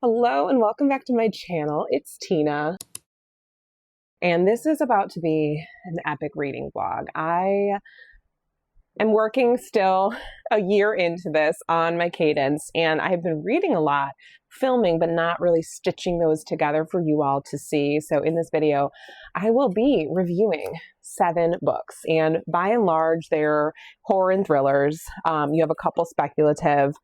Hello and welcome back to my channel. It's Tina, and this is about to be an epic reading vlog. I am working still a year into this on my cadence, and I have been reading a lot, filming, but not really stitching those together for you all to see. So in this video, I will be reviewing 7 books, and by and large, they're horror and thrillers. You have a couple speculative.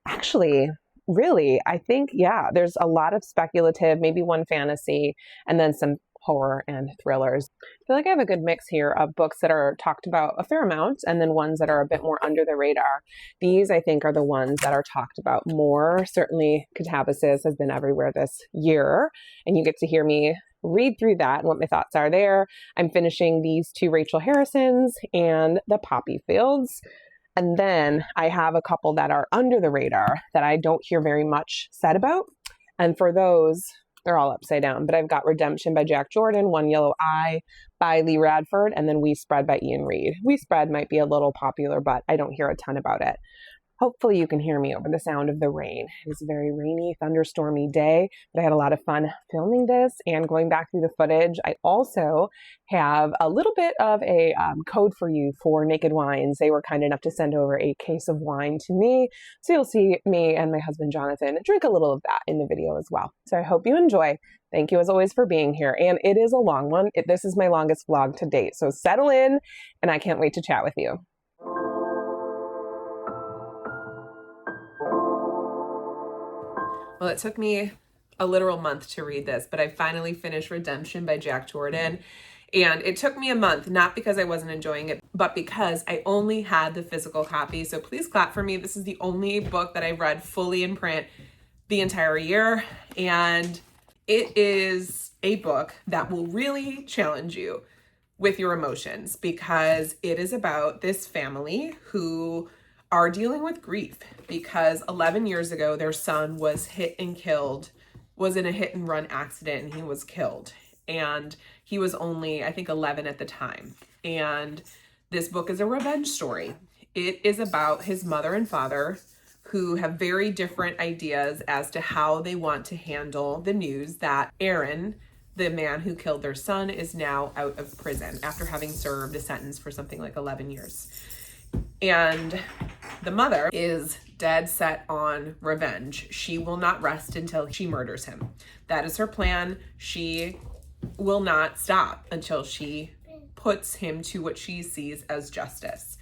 Actually, really, I think, yeah, there's a lot of speculative, maybe one fantasy, and then some horror and thrillers. I feel like I have a good mix here of books that are talked about a fair amount and then ones that are a bit more under the radar. These, I think, are the ones that are talked about more. Certainly, Katabasis has been everywhere this year, and you get to hear me read through that and what my thoughts are there. I'm finishing these 2 Rachel Harrisons and the Poppy Fields. And then I have a couple that are under the radar that I don't hear very much said about. And for those, they're all upside down. But I've got Redemption by Jack Jordan, One Yellow Eye by Lee Radford, and then We Spread by Ian Reid. We Spread might be a little popular, but I don't hear a ton about it. Hopefully you can hear me over the sound of the rain. It is a very rainy, thunderstormy day, but I had a lot of fun filming this and going back through the footage. I also have a little bit of a code for you for Naked Wines. They were kind enough to send over a case of wine to me. So you'll see me and my husband, Jonathan, drink a little of that in the video as well. So I hope you enjoy. Thank you as always for being here. And it is a long one. This is my longest vlog to date. So settle in, and I can't wait to chat with you. Well, it took me a literal month to read this, but I finally finished Redemption by Jack Jordan. And it took me a month, not because I wasn't enjoying it, but because I only had the physical copy. So please clap for me. This is the only book that I read fully in print the entire year. And it is a book that will really challenge you with your emotions because it is about this family who are dealing with grief because 11 years ago, their son was was in a hit and run accident, and he was killed. And he was only, I think, 11 at the time. And this book is a revenge story. It is about his mother and father who have very different ideas as to how they want to handle the news that Aaron, the man who killed their son, is now out of prison after having served a sentence for something like 11 years. And the mother is dead set on revenge. She will not rest until she murders him. That is her plan. She will not stop until she puts him to what she sees as justice.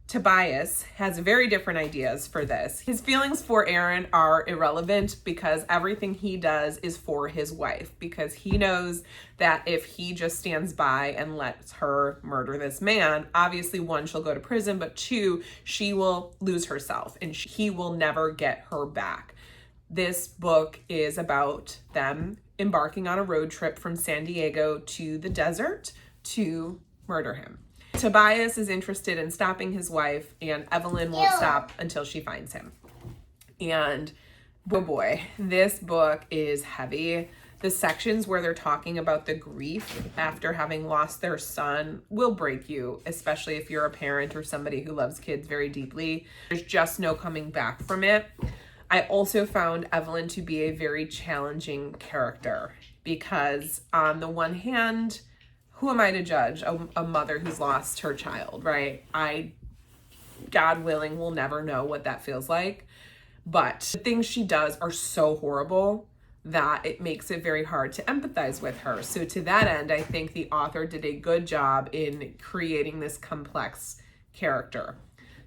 Tobias has very different ideas for this. His feelings for Aaron are irrelevant because everything he does is for his wife, because he knows that if he just stands by and lets her murder this man, obviously 1, she'll go to prison, but 2, she will lose herself and he will never get her back. This book is about them embarking on a road trip from San Diego to the desert to murder him. Tobias is interested in stopping his wife, and Evelyn won't stop until she finds him. And oh boy, this book is heavy. The sections where they're talking about the grief after having lost their son will break you, especially if you're a parent or somebody who loves kids very deeply. There's just no coming back from it. I also found Evelyn to be a very challenging character because on the one hand, who am I to judge a mother who's lost her child, right? God willing, will never know what that feels like. But the things she does are so horrible that it makes it very hard to empathize with her. So to that end, I think the author did a good job in creating this complex character.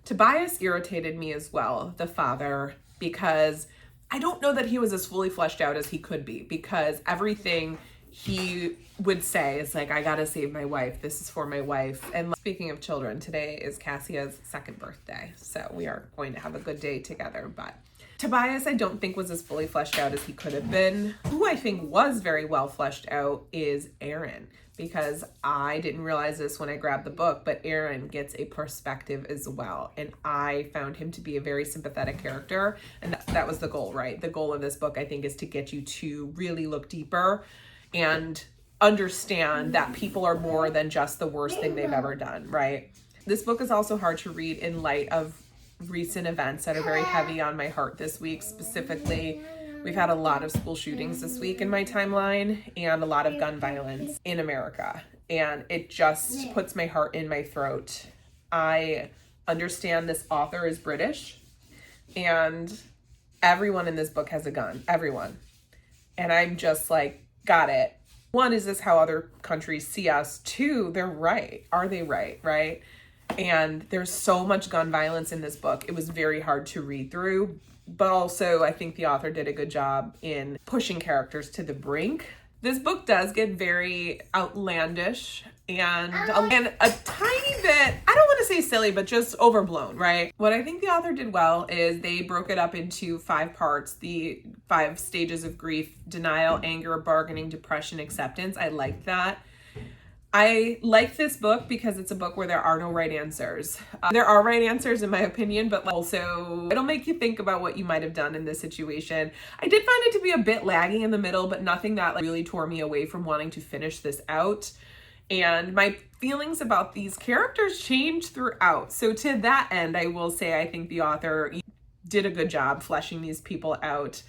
Tobias irritated me as well, the father, because I don't know that he was as fully fleshed out as he could be, because everything he would say is like, I gotta save my wife. This is for my wife. And speaking of children, today is Cassia's 2nd birthday. So we are going to have a good day together. But Tobias, I don't think was as fully fleshed out as he could have been. Who I think was very well fleshed out is Aaron, because I didn't realize this when I grabbed the book, but Aaron gets a perspective as well. And I found him to be a very sympathetic character. And that was the goal, right? The goal of this book, I think, is to get you to really look deeper and understand that people are more than just the worst thing they've ever done, right? This book is also hard to read in light of recent events that are very heavy on my heart this week, specifically We've had a lot of school shootings this week in my timeline and a lot of gun violence in America. And it just puts my heart in my throat. I understand this author is British and everyone in this book has a gun. Everyone. And I'm just like, got it. One, is this how other countries see us? Two, they're right. Are they right? Right? And there's so much gun violence in this book. It was very hard to read through, but also I think the author did a good job in pushing characters to the brink. This book does get very outlandish and a tiny bit, I don't want to say silly, but just overblown, right? What I think the author did well is they broke it up into 5 parts, the 5 stages of grief: denial, anger, bargaining, depression, acceptance. I liked that. I like this book because it's a book where there are no right answers. There are right answers in my opinion, but also it'll make you think about what you might have done in this situation. I did find it to be a bit laggy in the middle, but nothing that really tore me away from wanting to finish this out. And my feelings about these characters changed throughout. So to that end, I will say I think the author did a good job fleshing these people out.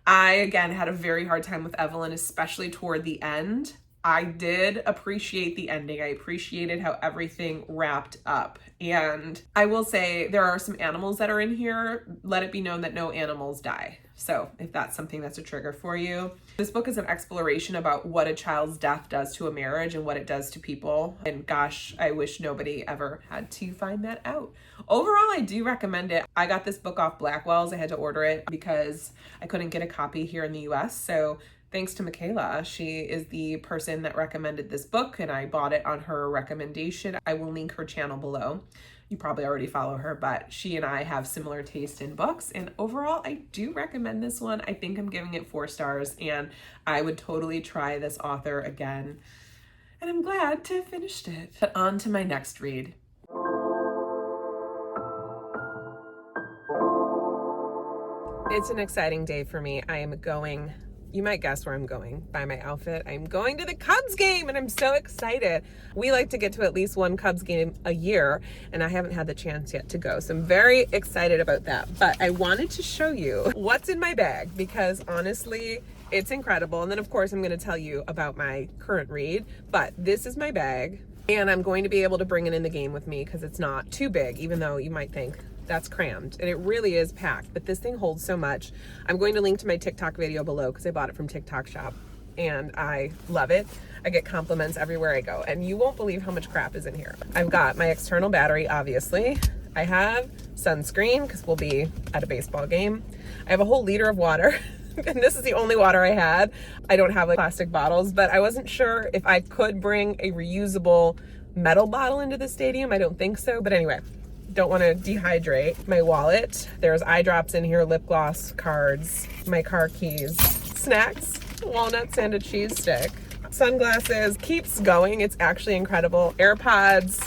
I, again, had a very hard time with Evelyn, especially toward the end. I did appreciate the ending. I appreciated how everything wrapped up. And I will say there are some animals that are in here. Let it be known that no animals die. So if that's something that's a trigger for you. This book is an exploration about what a child's death does to a marriage and what it does to people. And gosh, I wish nobody ever had to find that out. Overall, I do recommend it. I got this book off Blackwell's. I had to order it because I couldn't get a copy here in the US. So thanks to Michaela. She is the person that recommended this book and I bought it on her recommendation. I will link her channel below. You probably already follow her, but she and I have similar taste in books. And overall, I do recommend this one. I think I'm giving it 4 stars and I would totally try this author again. And I'm glad to have finished it. But on to my next read. It's an exciting day for me. I am going, you might guess where I'm going by my outfit. I'm going to the Cubs game and I'm so excited. We like to get to at least one Cubs game a year and I haven't had the chance yet to go. So I'm very excited about that. But I wanted to show you what's in my bag because honestly, it's incredible. And then of course I'm going to tell you about my current read, but this is my bag and I'm going to be able to bring it in the game with me because it's not too big, even though you might think that's crammed, and it really is packed, but this thing holds so much. I'm going to link to my TikTok video below because I bought it from TikTok shop and I love it. I get compliments everywhere I go and you won't believe how much crap is in here. I've got my external battery, obviously. I have sunscreen because we'll be at a baseball game. I have a whole liter of water and this is the only water I had. I don't have like plastic bottles, but I wasn't sure if I could bring a reusable metal bottle into the stadium. I don't think so, but anyway. Don't want to dehydrate. My wallet, there's eye drops in here, lip gloss, cards, my car keys, snacks, walnuts, and a cheese stick. Sunglasses, keeps going. It's actually incredible. AirPods,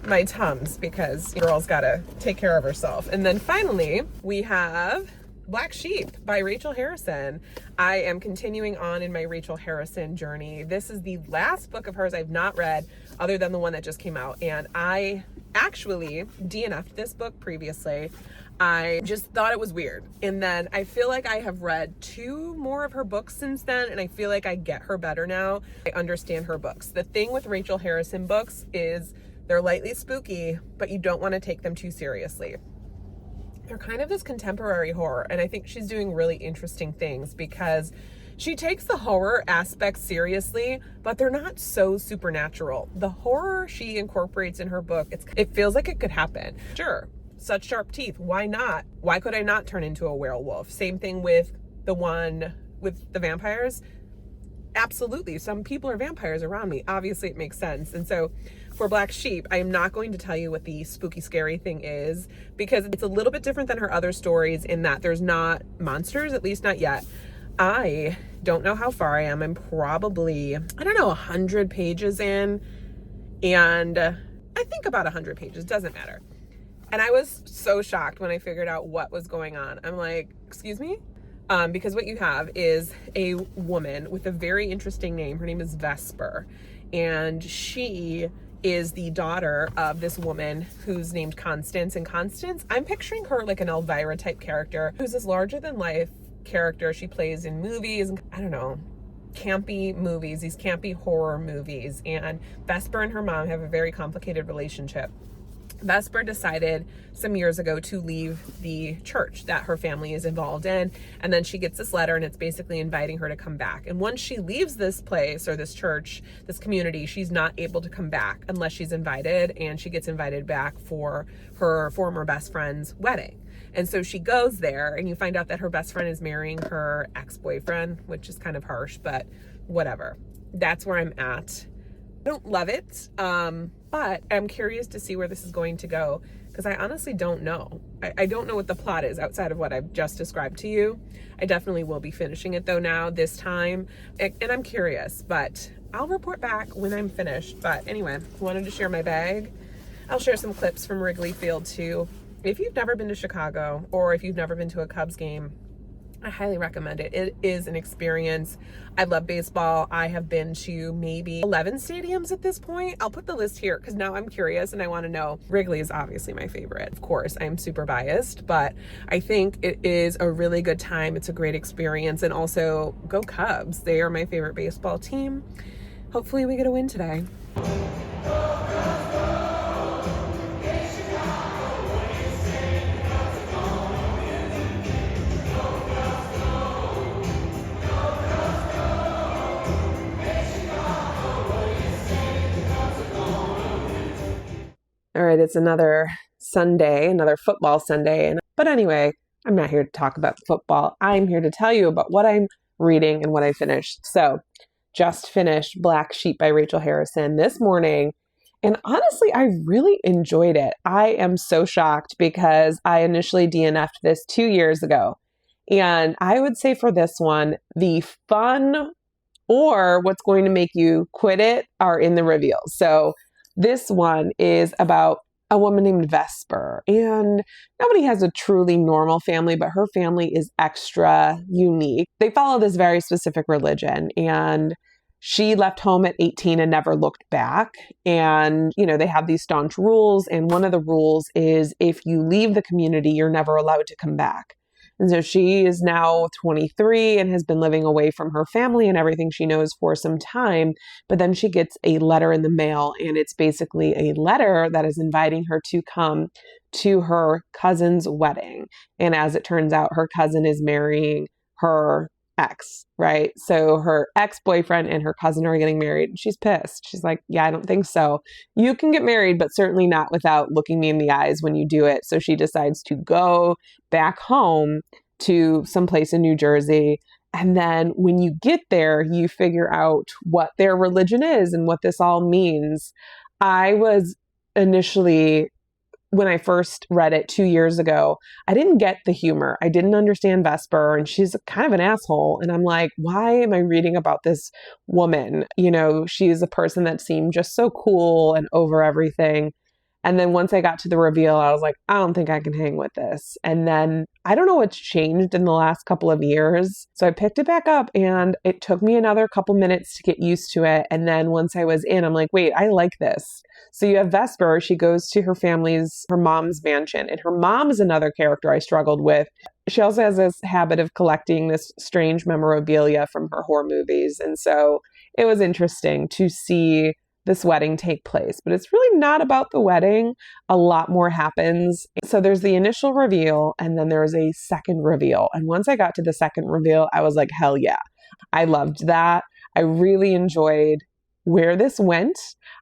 my Tums, because girl's gotta take care of herself. And then finally, we have Black Sheep by Rachel Harrison. I am continuing on in my Rachel Harrison journey. This is the last book of hers I've not read other than the one that just came out. And I actually DNF'd this book previously. I just thought it was weird. And then I feel like I have read 2 more of her books since then. And I feel like I get her better now. I understand her books. The thing with Rachel Harrison books is they're lightly spooky, but you don't want to take them too seriously. They're kind of this contemporary horror. And I think she's doing really interesting things because she takes the horror aspect seriously, but they're not so supernatural. The horror she incorporates in her book, it feels like it could happen. Sure, such sharp teeth, why not? Why could I not turn into a werewolf? Same thing with the one with the vampires. Absolutely, some people are vampires around me. Obviously, it makes sense. And so for Black Sheep, I am not going to tell you what the spooky, scary thing is because it's a little bit different than her other stories in that there's not monsters, at least not yet. I don't know how far I am. I'm probably, 100 pages in. And I think about 100 pages, doesn't matter. And I was so shocked when I figured out what was going on. I'm like, excuse me? Because what you have is a woman with a very interesting name. Her name is Vesper. And she is the daughter of this woman who's named Constance. And Constance, I'm picturing her like an Elvira type character who's this larger than life character. She plays in movies, I don't know, campy movies, these campy horror movies. And Vesper and her mom have a very complicated relationship. Vesper decided some years ago to leave the church that her family is involved in. And then she gets this letter and it's basically inviting her to come back. And once she leaves this place or this church, this community, she's not able to come back unless she's invited, and she gets invited back for her former best friend's wedding. And so she goes there and you find out that her best friend is marrying her ex-boyfriend, which is kind of harsh, but whatever. That's where I'm at. I don't love it, but I'm curious to see where this is going to go, because I honestly don't know. I don't know what the plot is outside of what I've just described to you. I definitely will be finishing it though now, this time, and I'm curious, but I'll report back when I'm finished. But anyway, wanted to share my bag. I'll share some clips from Wrigley Field too. If you've never been to Chicago, or if you've never been to a Cubs game, I highly recommend it. It is an experience. I love baseball. I have been to maybe 11 stadiums at this point. I'll put the list here because now I'm curious and I want to know. Wrigley is obviously my favorite. Of course, I'm super biased, but I think it is a really good time. It's a great experience. And also, go Cubs. They are my favorite baseball team. Hopefully we get a win today. All right, it's another Sunday, another football Sunday. But anyway, I'm not here to talk about football. I'm here to tell you about what I'm reading and what I finished. So, just finished Black Sheep by Rachel Harrison this morning. And honestly, I really enjoyed it. I am so shocked because I initially DNF'd this 2 years ago. And I would say for this one, the fun or what's going to make you quit it are in the reveals. So, this one is about a woman named Vesper, and nobody has a truly normal family, but her family is extra unique. They follow this very specific religion, and she left home at 18 and never looked back. And, they have these staunch rules, and one of the rules is if you leave the community, you're never allowed to come back. And so she is now 23 and has been living away from her family and everything she knows for some time. But then she gets a letter in the mail, and it's basically a letter that is inviting her to come to her cousin's wedding. And as it turns out, her cousin is marrying her ex, right? So her ex-boyfriend and her cousin are getting married. She's pissed. She's like, yeah, I don't think so. You can get married, but certainly not without looking me in the eyes when you do it. So she decides to go back home to someplace in New Jersey. And then when you get there, you figure out what their religion is and what this all means. I was initially, when I first read it 2 years ago, I didn't get the humor. I didn't understand Vesper, and she's kind of an asshole. And I'm like, why am I reading about this woman? She's a person that seemed just so cool and over everything. And then once I got to the reveal, I was like, I don't think I can hang with this. And then I don't know what's changed in the last couple of years. So I picked it back up, and it took me another couple minutes to get used to it. And then once I was in, I'm like, wait, I like this. So you have Vesper. She goes to her mom's mansion, and her mom is another character I struggled with. She also has this habit of collecting this strange memorabilia from her horror movies. And so it was interesting to see this wedding take place, but it's really not about the wedding. A lot more happens. So there's the initial reveal, and then there's a second reveal. And once I got to the second reveal, I was like, hell yeah. I loved that. I really enjoyed where this went.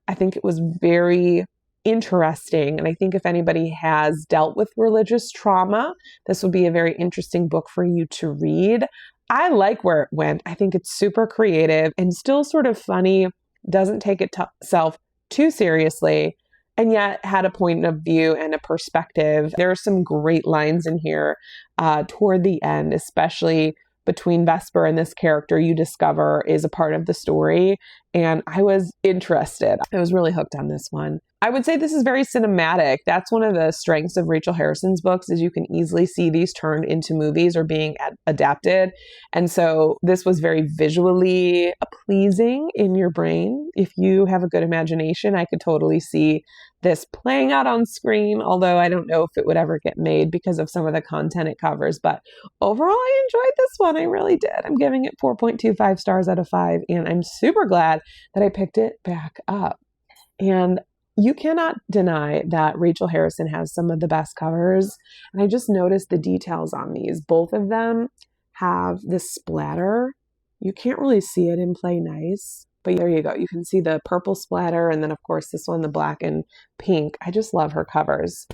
I think it was very interesting. And I think if anybody has dealt with religious trauma, this would be a very interesting book for you to read. I like where it went. I think it's super creative and still sort of funny. Doesn't take itself too seriously, and yet had a point of view and a perspective. There are some great lines in here toward the end, especially between Vesper and this character you discover is a part of the story. and I was interested. I was really hooked on this one. I would say this is very cinematic. That's one of the strengths of Rachel Harrison's books, is you can easily see these turned into movies or being adapted. And so this was very visually pleasing in your brain. If you have a good imagination, I could totally see this playing out on screen, although I don't know if it would ever get made because of some of the content it covers. But overall, I enjoyed this one. I really did. I'm giving it 4.25 stars out of 5, and I'm super glad that I picked it back up. And you cannot deny that Rachel Harrison has some of the best covers. And I just noticed the details on these. Both of them have this splatter. You can't really see it in Play Nice, but there you go. You can see the purple splatter. And then, of course, this one, the black and pink. I just love her covers.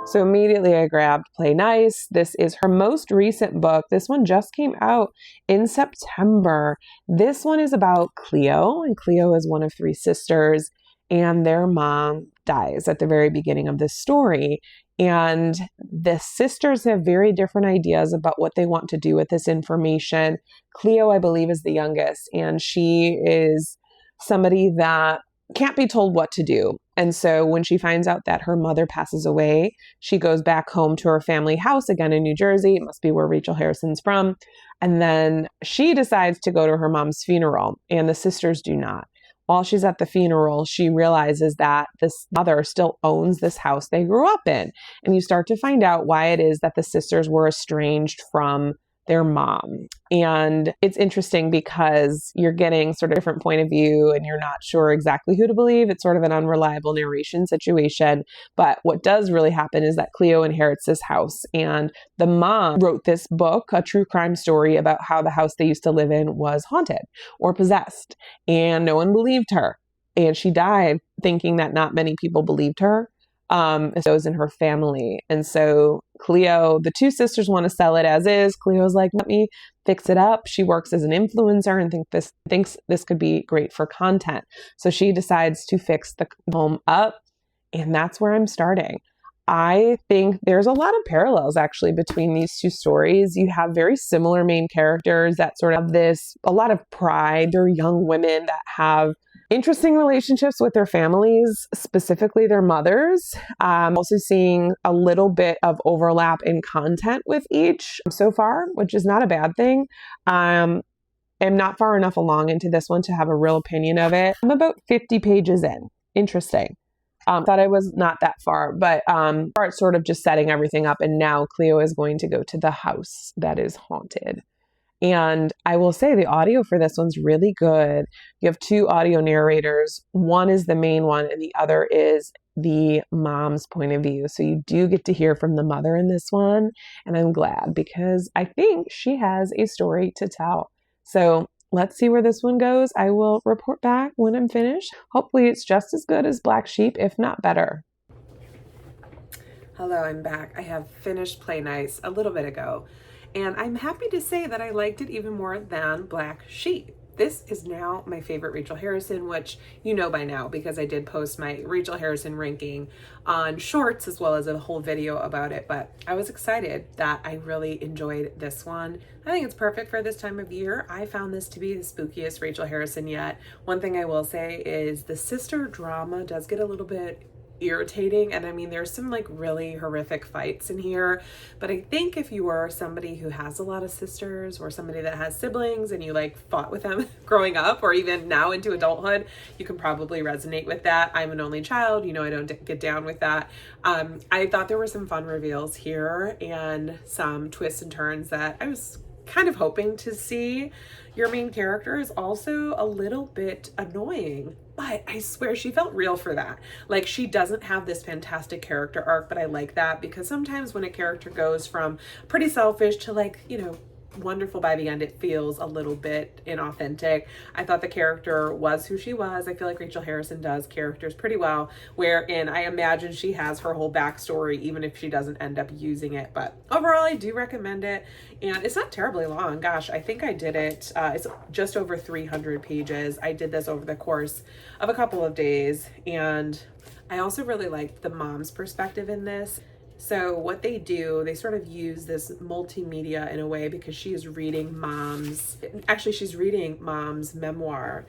So immediately I grabbed Play Nice. This is her most recent book. This one just came out in September. This one is about Cleo, and Cleo is one of 3 sisters, and their mom dies at the very beginning of this story. And the sisters have very different ideas about what they want to do with this information. Cleo, I believe, is the youngest, and she is somebody that can't be told what to do. And so when she finds out that her mother passes away, she goes back home to her family house again in New Jersey. It must be where Rachel Harrison's from. And then she decides to go to her mom's funeral, and the sisters do not. While she's at the funeral, she realizes that this mother still owns this house they grew up in. And you start to find out why it is that the sisters were estranged from their mom. And it's interesting because you're getting sort of a different point of view and you're not sure exactly who to believe. It's sort of an unreliable narration situation. But what does really happen is that Cleo inherits this house, and the mom wrote this book, a true crime story about how the house they used to live in was haunted or possessed, and no one believed her. And she died thinking that not many people believed her. Those in her family. And so Cleo, the 2 sisters want to sell it as is. Cleo's like, let me fix it up. She works as an influencer and thinks this could be great for content. So she decides to fix the home up. And that's where I'm starting. I think there's a lot of parallels actually between these 2 stories. You have very similar main characters that sort of have a lot of pride. They're young women that have interesting relationships with their families, specifically their mothers. Also seeing a little bit of overlap in content with each so far, which is not a bad thing. I'm not far enough along into this one to have a real opinion of it. I'm about 50 pages in. Interesting. Thought I was not that far, but it's sort of just setting everything up. And now Cleo is going to go to the house that is haunted. And I will say the audio for this one's really good. You have 2 audio narrators. One is the main one and the other is the mom's point of view. So you do get to hear from the mother in this one. And I'm glad because I think she has a story to tell. So let's see where this one goes. I will report back when I'm finished. Hopefully it's just as good as Black Sheep, if not better. Hello, I'm back. I have finished Play Nice a little bit ago, and I'm happy to say that I liked it even more than Black Sheep. This is now my favorite Rachel Harrison, which you know by now because I did post my Rachel Harrison ranking on Shorts as well as a whole video about it. But I was excited that I really enjoyed this one. I think it's perfect for this time of year. I found this to be the spookiest Rachel Harrison yet. One thing I will say is the sister drama does get a little bit irritating, and I mean there's some like really horrific fights in here, but I think if you are somebody who has a lot of sisters or somebody that has siblings and you like fought with them growing up or even now into adulthood, you can probably resonate with that. I'm an only child, you know, I don't get down with that. I thought there were some fun reveals here and some twists and turns that I was kind of hoping to see. Your main character is also a little bit annoying, but I swear she felt real for that. Like, she doesn't have this fantastic character arc, but I like that because sometimes when a character goes from pretty selfish to like, you know, wonderful by the end, it feels a little bit inauthentic. I thought the character was who she was. I feel like Rachel Harrison does characters pretty well, wherein I imagine she has her whole backstory even if she doesn't end up using it. But overall, I do recommend it, and it's not terribly long. Gosh, I think I did it, it's just over 300 pages. I did this over the course of a couple of days, and I also really liked the mom's perspective in this. So what they do, they sort of use this multimedia in a way because she's reading mom's memoir,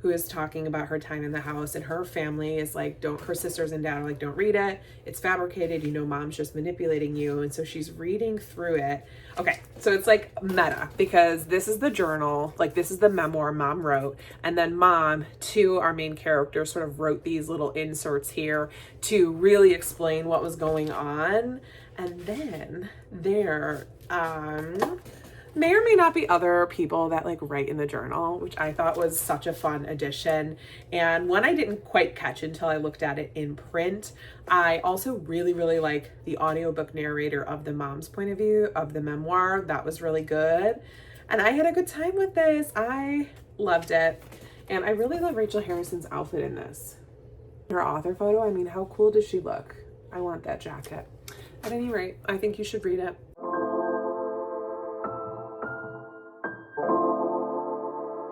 who is talking about her time in the house, and her family is like, don't, her sisters and dad are like, don't read it, it's fabricated, you know, mom's just manipulating you. And so she's reading through it. Okay, so it's like meta, because this is the journal, like this is the memoir mom wrote, and then mom, to our main character, sort of wrote these little inserts here to really explain what was going on. And then there may or may not be other people that like write in the journal, which I thought was such a fun addition. And one I didn't quite catch until I looked at it in print. I also really, really like the audiobook narrator of the mom's point of view of the memoir. That was really good. And I had a good time with this. I loved it. And I really love Rachel Harrison's outfit in this. Her author photo, I mean, how cool does she look? I want that jacket. At any rate, I think you should read it.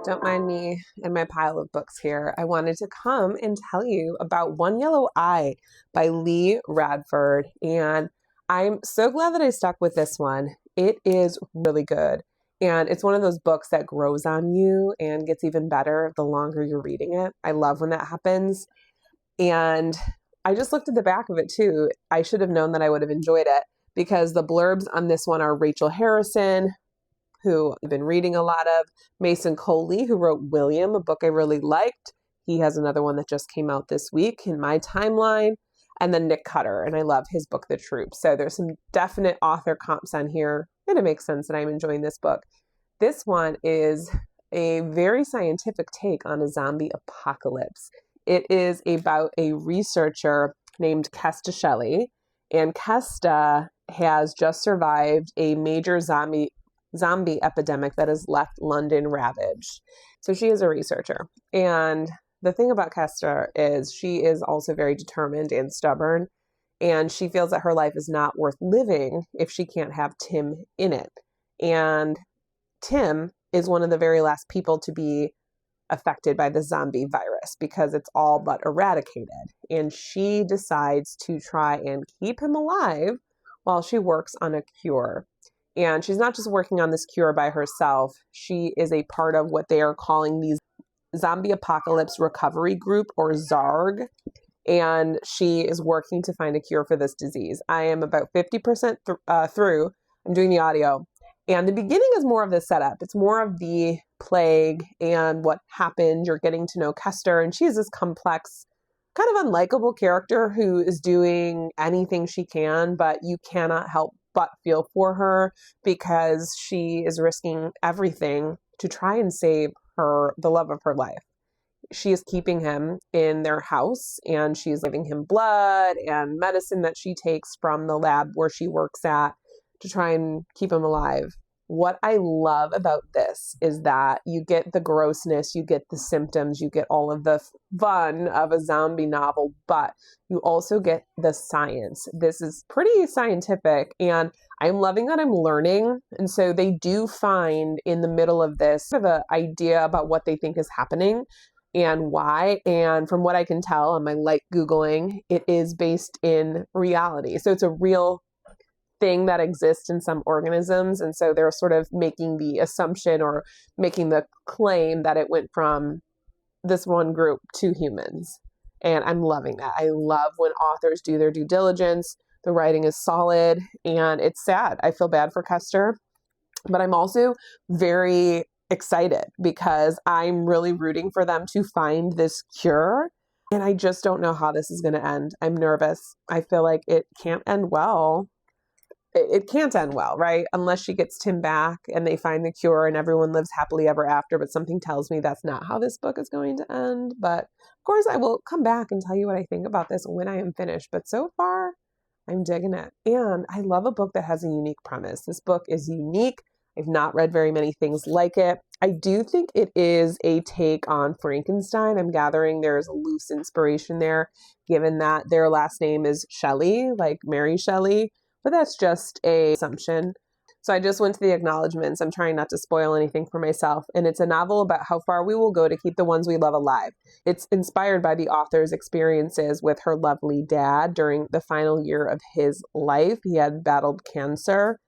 Don't mind me and my pile of books here. I wanted to come and tell you about One Yellow Eye by Lee Radford. And I'm so glad that I stuck with this one. It is really good. And it's one of those books that grows on you and gets even better the longer you're reading it. I love when that happens. And I just looked at the back of it too. I should have known that I would have enjoyed it because the blurbs on this one are Rachel Harrison, who I've been reading a lot of, Mason Coley, who wrote William, a book I really liked. He has another one that just came out this week in my timeline. And then Nick Cutter, and I love his book, The Troop. So there's some definite author comps on here, and it makes sense that I'm enjoying this book. This one is a very scientific take on a zombie apocalypse. It is about a researcher named Kesta Shelley, and Kesta has just survived a major zombie epidemic that has left London ravaged. So she is a researcher. And the thing about Kester is she is also very determined and stubborn. And she feels that her life is not worth living if she can't have Tim in it. And Tim is one of the very last people to be affected by the zombie virus because it's all but eradicated. And she decides to try and keep him alive while she works on a cure. And she's not just working on this cure by herself. She is a part of what they are calling the Zombie Apocalypse Recovery Group, or ZARG. And she is working to find a cure for this disease. I am about 50% through. I'm doing the audio. And the beginning is more of the setup. It's more of the plague and what happened. You're getting to know Kester. And she is this complex, kind of unlikable character who is doing anything she can, but you cannot help but feel for her because she is risking everything to try and save the love of her life. She is keeping him in their house and she's giving him blood and medicine that she takes from the lab where she works at to try and keep him alive. What I love about this is that you get the grossness, you get the symptoms, you get all of the fun of a zombie novel, but you also get the science. This is pretty scientific, and I'm loving that I'm learning. And so they do find in the middle of this sort of an idea about what they think is happening and why. And from what I can tell on my light Googling, it is based in reality. So it's a real thing that exists in some organisms. And so they're sort of making the assumption or making the claim that it went from this one group to humans. And I'm loving that. I love when authors do their due diligence. The writing is solid and it's sad. I feel bad for Kester, but I'm also very excited because I'm really rooting for them to find this cure. And I just don't know how this is going to end. I'm nervous. I feel like it can't end well. It can't end well, right? Unless she gets Tim back and they find the cure and everyone lives happily ever after. But something tells me that's not how this book is going to end. But of course, I will come back and tell you what I think about this when I am finished. But so far, I'm digging it. And I love a book that has a unique premise. This book is unique. I've not read very many things like it. I do think it is a take on Frankenstein. I'm gathering there's a loose inspiration there, given that their last name is Shelley, like Mary Shelley. But that's just an assumption. So I just went to the acknowledgments. I'm trying not to spoil anything for myself. And it's a novel about how far we will go to keep the ones we love alive. It's inspired by the author's experiences with her lovely dad during the final year of his life. He had battled cancer,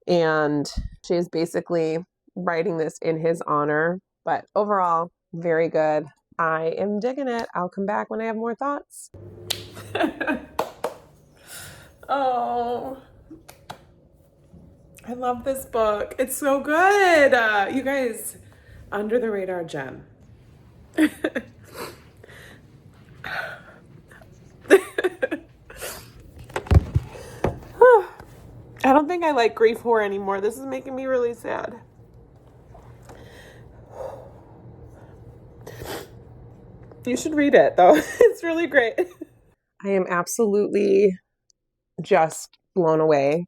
and she is basically writing this in his honor. But overall, very good. I am digging it. I'll come back when I have more thoughts. Oh, I love this book. It's so good. You guys, under the radar gem. I don't think I like grief horror anymore. This is making me really sad. You should read it, though. It's really great. I am absolutely just blown away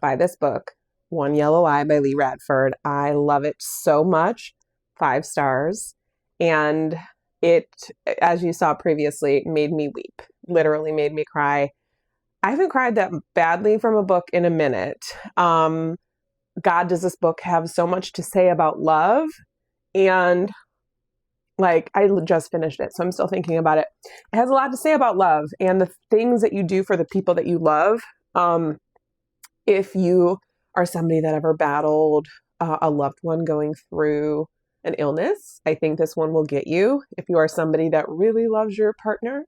by this book, One Yellow Eye by Lee Radford. I love it so much. 5 stars. And it, as you saw previously, made me weep. Literally made me cry. I haven't cried that badly from a book in a minute. God, does this book have so much to say about love? And like, I just finished it, so I'm still thinking about it. It has a lot to say about love and the things that you do for the people that you love. If you are somebody that ever battled a loved one going through an illness, I think this one will get you. If you are somebody that really loves your partner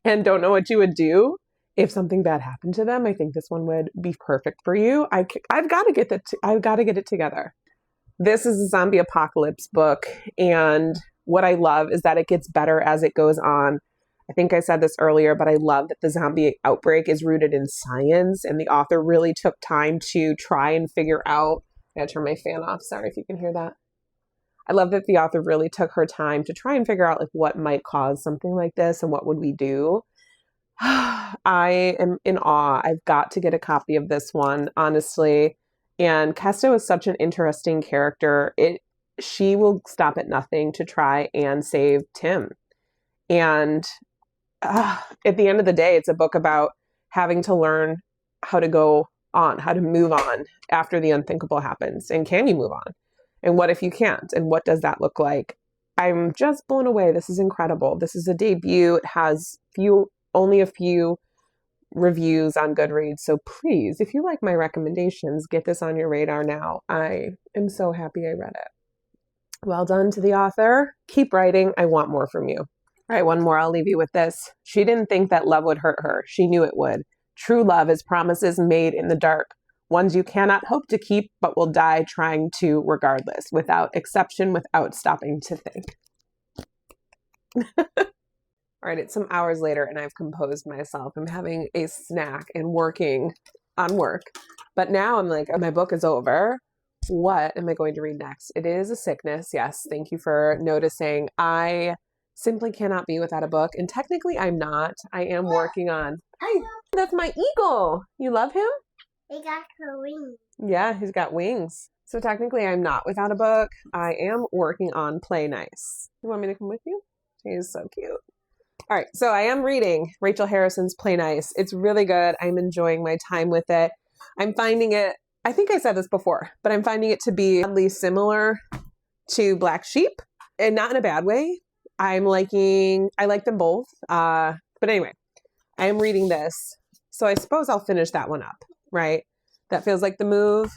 and don't know what you would do if something bad happened to them, I think this one would be perfect for you. I've got to get that. I've got to get it together. This is a zombie apocalypse book, and what I love is that it gets better as it goes on. I think I said this earlier, but I love that the zombie outbreak is rooted in science, and the author really took time to try and figure out. I gotta turn my fan off. Sorry if you can hear that. I love that the author really took her time to try and figure out like what might cause something like this and what would we do. I am in awe. I've got to get a copy of this one, honestly. And Kesto is such an interesting character. She will stop at nothing to try and save Tim. And at the end of the day, it's a book about having to learn how to go on, how to move on after the unthinkable happens. And can you move on? And what if you can't? And what does that look like? I'm just blown away. This is incredible. This is a debut. It has only a few reviews on Goodreads. So please, if you like my recommendations, get this on your radar now. I am so happy I read it. Well done to the author. Keep writing. I want more from you. All right, one more. I'll leave you with this. She didn't think that love would hurt her. She knew it would. True love is promises made in the dark, ones you cannot hope to keep, but will die trying to regardless, without exception, without stopping to think. All right, it's some hours later and I've composed myself. I'm having a snack and working on work. But now I'm like, oh, my book is over. What am I going to read next? It is a sickness. Yes, thank you for noticing. I simply cannot be without a book. And technically I'm not. I am working on... Hi, that's my eagle. You love him? He got her wings. Yeah, he's got wings. So technically I'm not without a book. I am working on Play Nice. You want me to come with you? He's so cute. All right, so I am reading Rachel Harrison's Play Nice. It's really good. I'm enjoying my time with it. I'm finding it, I think I said this before, but I'm finding it to be at least similar to Black Sheep, and not in a bad way. I like them both. But anyway, I am reading this. So I suppose I'll finish that one up, right? That feels like the move.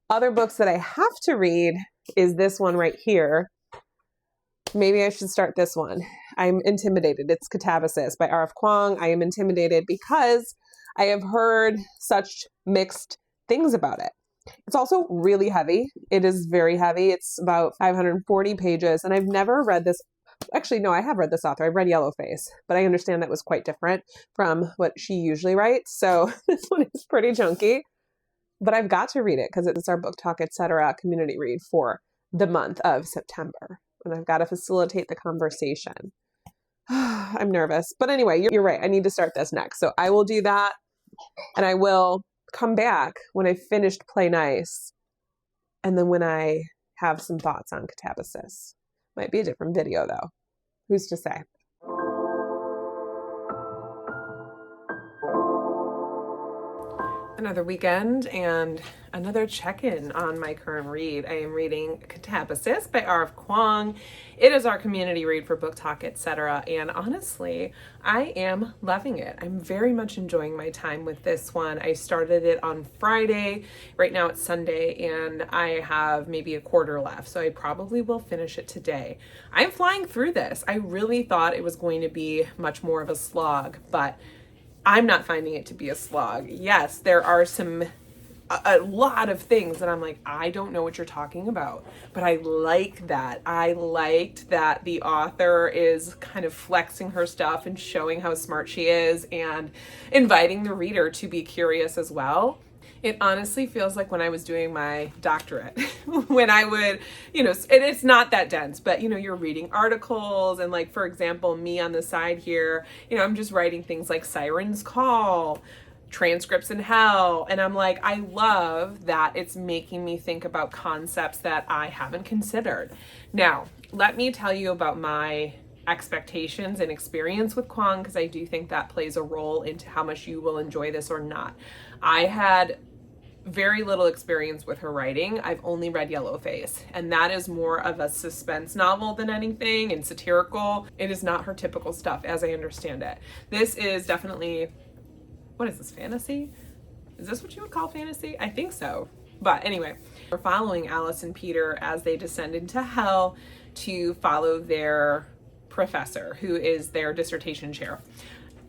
Other books that I have to read is this one right here. Maybe I should start this one. I'm intimidated. It's Katabasis by R.F. Kuang. I am intimidated because I have heard such mixed things about it. It's also really heavy. It is very heavy. It's about 540 pages, and I've never read this. Actually, no, I have read this author. I've read Yellowface, but I understand that was quite different from what she usually writes. So this one is pretty chunky, but I've got to read it because it's our Book Talk, etc. community read for the month of September. And I've got to facilitate the conversation. I'm nervous. But anyway, you're right. I need to start this next. So I will do that. And I will come back when I've finished Play Nice. And then when I have some thoughts on Katabasis. Might be a different video, though. Who's to say? Another weekend and another check-in on my current read. I am reading Katabasis by R.F. Kuang. It is our community read for Book Talk, etc. And honestly, I am loving it. I'm very much enjoying my time with this one. I started it on Friday. Right now it's Sunday and I have maybe a quarter left. So I probably will finish it today. I'm flying through this. I really thought it was going to be much more of a slog, but I'm not finding it to be a slog. Yes, there are a lot of things that I'm like, I don't know what you're talking about, but I like that. I liked that the author is kind of flexing her stuff and showing how smart she is and inviting the reader to be curious as well. It honestly feels like when I was doing my doctorate, when I would, and it's not that dense, but you're reading articles and like, for example, me on the side here, I'm just writing things like Siren's Call, transcripts in hell. And I'm like, I love that it's making me think about concepts that I haven't considered. Now, let me tell you about my expectations and experience with Kuang, because I do think that plays a role into how much you will enjoy this or not. I had very little experience with her writing. I've only read Yellowface, and that is more of a suspense novel than anything, and satirical. It is not her typical stuff as I understand it. This is definitely, what is this, fantasy? Is this what you would call fantasy? I think so. But anyway, we're following Alice and Peter as they descend into hell to follow their professor, who is their dissertation chair.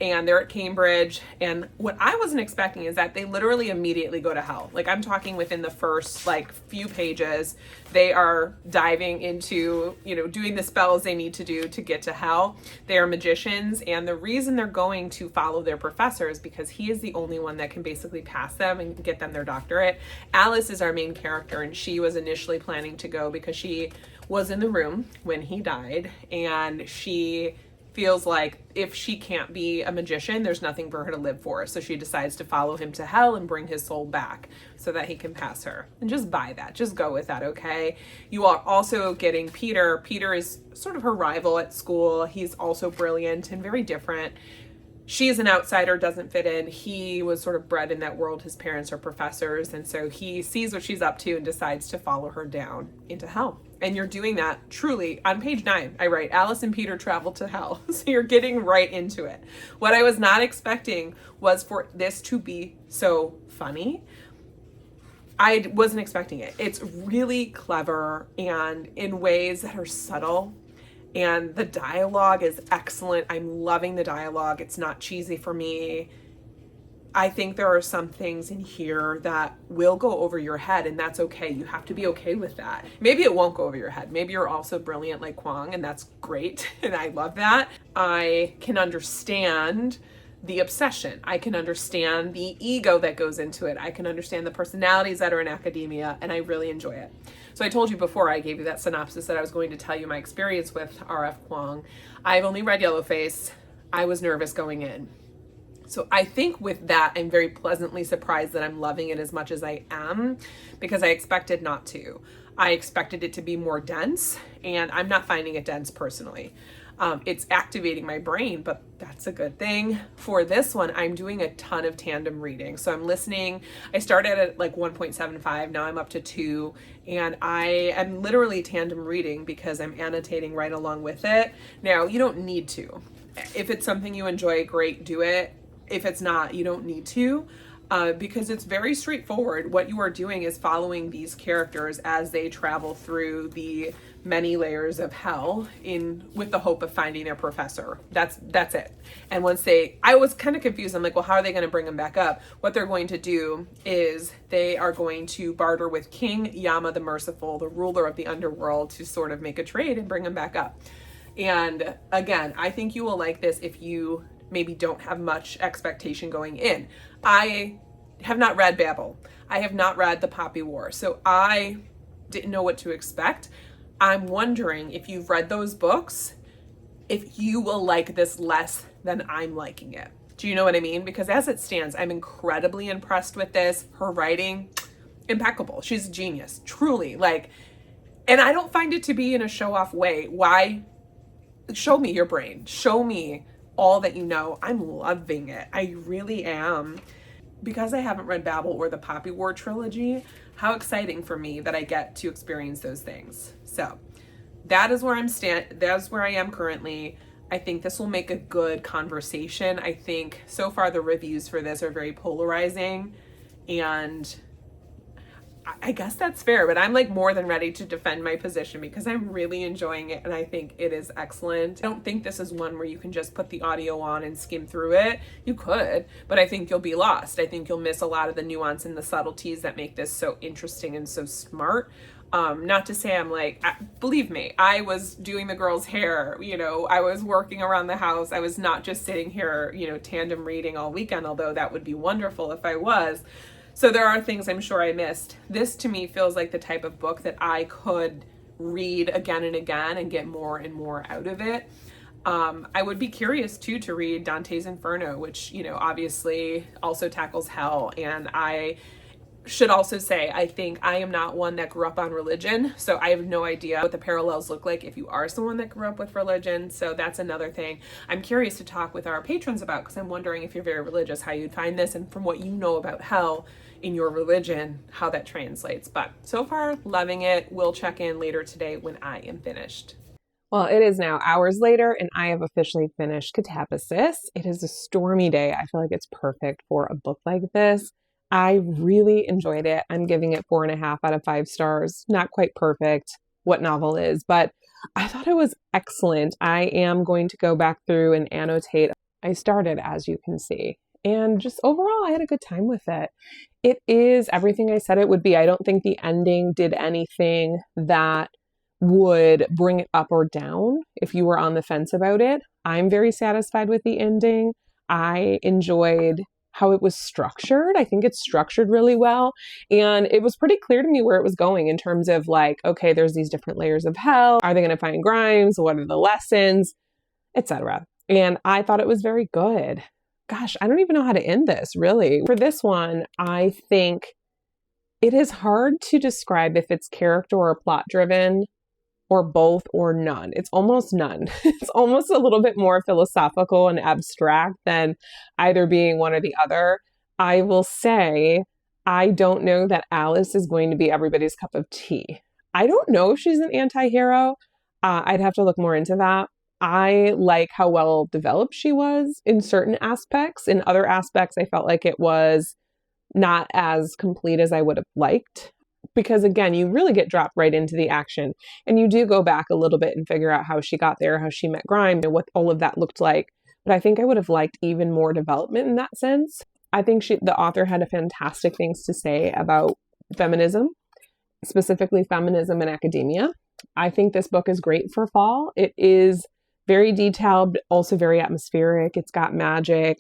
And they're at Cambridge. And what I wasn't expecting is that they literally immediately go to hell. Like, I'm talking within the first few pages, they are diving into, doing the spells they need to do to get to hell. They are magicians. And the reason they're going to follow their professor is because he is the only one that can basically pass them and get them their doctorate. Alice is our main character, and she was initially planning to go because she was in the room when he died, and she feels like if she can't be a magician, there's nothing for her to live for. So she decides to follow him to hell and bring his soul back so that he can pass her. And just buy that. Just go with that, okay? You are also getting Peter. Peter is sort of her rival at school. He's also brilliant and very different. She is an outsider, doesn't fit in. He was sort of bred in that world. His parents are professors. And so he sees what she's up to and decides to follow her down into hell. And you're doing that truly. On page 9, I write, Alice and Peter travel to hell. So you're getting right into it. What I was not expecting was for this to be so funny. I wasn't expecting it. It's really clever and in ways that are subtle. And the dialogue is excellent. I'm loving the dialogue. It's not cheesy for me. I think there are some things in here that will go over your head, and that's okay. You have to be okay with that. Maybe it won't go over your head. Maybe you're also brilliant like Kuang, and that's great. And I love that. I can understand the obsession. I can understand the ego that goes into it. I can understand the personalities that are in academia, and I really enjoy it. So I told you before I gave you that synopsis that I was going to tell you my experience with R.F. Kuang. I've only read Yellowface. I was nervous going in. So I think with that, I'm very pleasantly surprised that I'm loving it as much as I am, because I expected not to. I expected it to be more dense, and I'm not finding it dense personally. It's activating my brain, but that's a good thing. For this one, I'm doing a ton of tandem reading. So I'm listening. I started at 1.75. Now I'm up to 2. And I am literally tandem reading because I'm annotating right along with it. Now, you don't need to. If it's something you enjoy, great, do it. If it's not, you don't need to. Because it's very straightforward. What you are doing is following these characters as they travel through the many layers of hell with the hope of finding their professor. That's it. And I was kind of confused. I'm like, well, how are they going to bring him back up? What they're going to do is they are going to barter with King Yama the Merciful, the ruler of the underworld, to sort of make a trade and bring him back up. And again, I think you will like this if you maybe don't have much expectation going in. I have not read Babel. I have not read The Poppy War. So I didn't know what to expect. I'm wondering if you've read those books, if you will like this less than I'm liking it. Do you know what I mean? Because as it stands, I'm incredibly impressed with this. Her writing, impeccable. She's a genius, truly. And I don't find it to be in a show-off way. Why? Show me your brain. Show me all that you know. I'm loving it. I really am. because I haven't read Babel or the Poppy War trilogy, how exciting for me that I get to experience those things. So that is where that's where I am currently. I think this will make a good conversation. I think so far the reviews for this are very polarizing, and I guess that's fair, but I'm like more than ready to defend my position because I'm really enjoying it and I think it is excellent. I don't think this is one where you can just put the audio on and skim through it. You could, but I think you'll be lost. I think you'll miss a lot of the nuance and the subtleties that make this so interesting and so smart. Not to say I'm like, believe me, I was doing the girls' hair, I was working around the house. I was not just sitting here, tandem reading all weekend, although that would be wonderful if I was. So there are things I'm sure I missed. This to me feels like the type of book that I could read again and again and get more and more out of it. I would be curious too to read Dante's Inferno, which, obviously also tackles hell. And I should also say, I think I am not one that grew up on religion, so I have no idea what the parallels look like if you are someone that grew up with religion. So that's another thing I'm curious to talk with our patrons about, because I'm wondering if you're very religious, how you'd find this, and from what you know about hell in your religion, how that translates. But so far, loving it. We'll check in later today when I am finished. Well, it is now hours later, and I have officially finished Katabasis. It is a stormy day. I feel like it's perfect for a book like this. I really enjoyed it. I'm giving it 4.5 out of 5 stars. Not quite perfect, what novel is, but I thought it was excellent. I am going to go back through and annotate. I started, as you can see, and just overall, I had a good time with it. It is everything I said it would be. I don't think the ending did anything that would bring it up or down if you were on the fence about it. I'm very satisfied with the ending. I enjoyed how it was structured. I think it's structured really well. And it was pretty clear to me where it was going in terms of like, okay, there's these different layers of hell. Are they going to find Grimes? What are the lessons? Etc. And I thought it was very good. Gosh, I don't even know how to end this, really. For this one, I think it is hard to describe if it's character or plot driven, or both, or none. It's almost none. It's almost a little bit more philosophical and abstract than either being one or the other. I will say, I don't know that Alice is going to be everybody's cup of tea. I don't know if she's an anti-hero. I'd have to look more into that. I like how well developed she was in certain aspects. In other aspects, I felt like it was not as complete as I would have liked. Because again, you really get dropped right into the action, and you do go back a little bit and figure out how she got there, how she met Grimes, and what all of that looked like. But I think I would have liked even more development in that sense. I think the author had a fantastic things to say about feminism, specifically feminism in academia. I think this book is great for fall. It is very detailed, but also very atmospheric. It's got magic.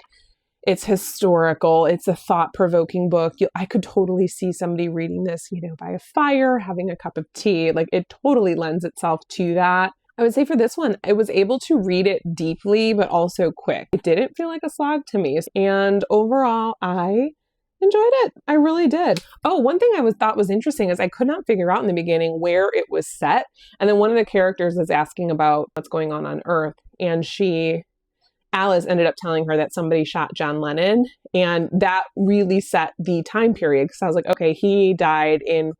It's historical. It's a thought-provoking book. I could totally see somebody reading this, by a fire, having a cup of tea. Like, it totally lends itself to that. I would say for this one, I was able to read it deeply, but also quick. It didn't feel like a slog to me. And overall, I enjoyed it. I really did. Oh, one thing I thought was interesting is I could not figure out in the beginning where it was set. And then one of the characters is asking about what's going on Earth. And Alice ended up telling her that somebody shot John Lennon, and that really set the time period, because I was like, okay, he died in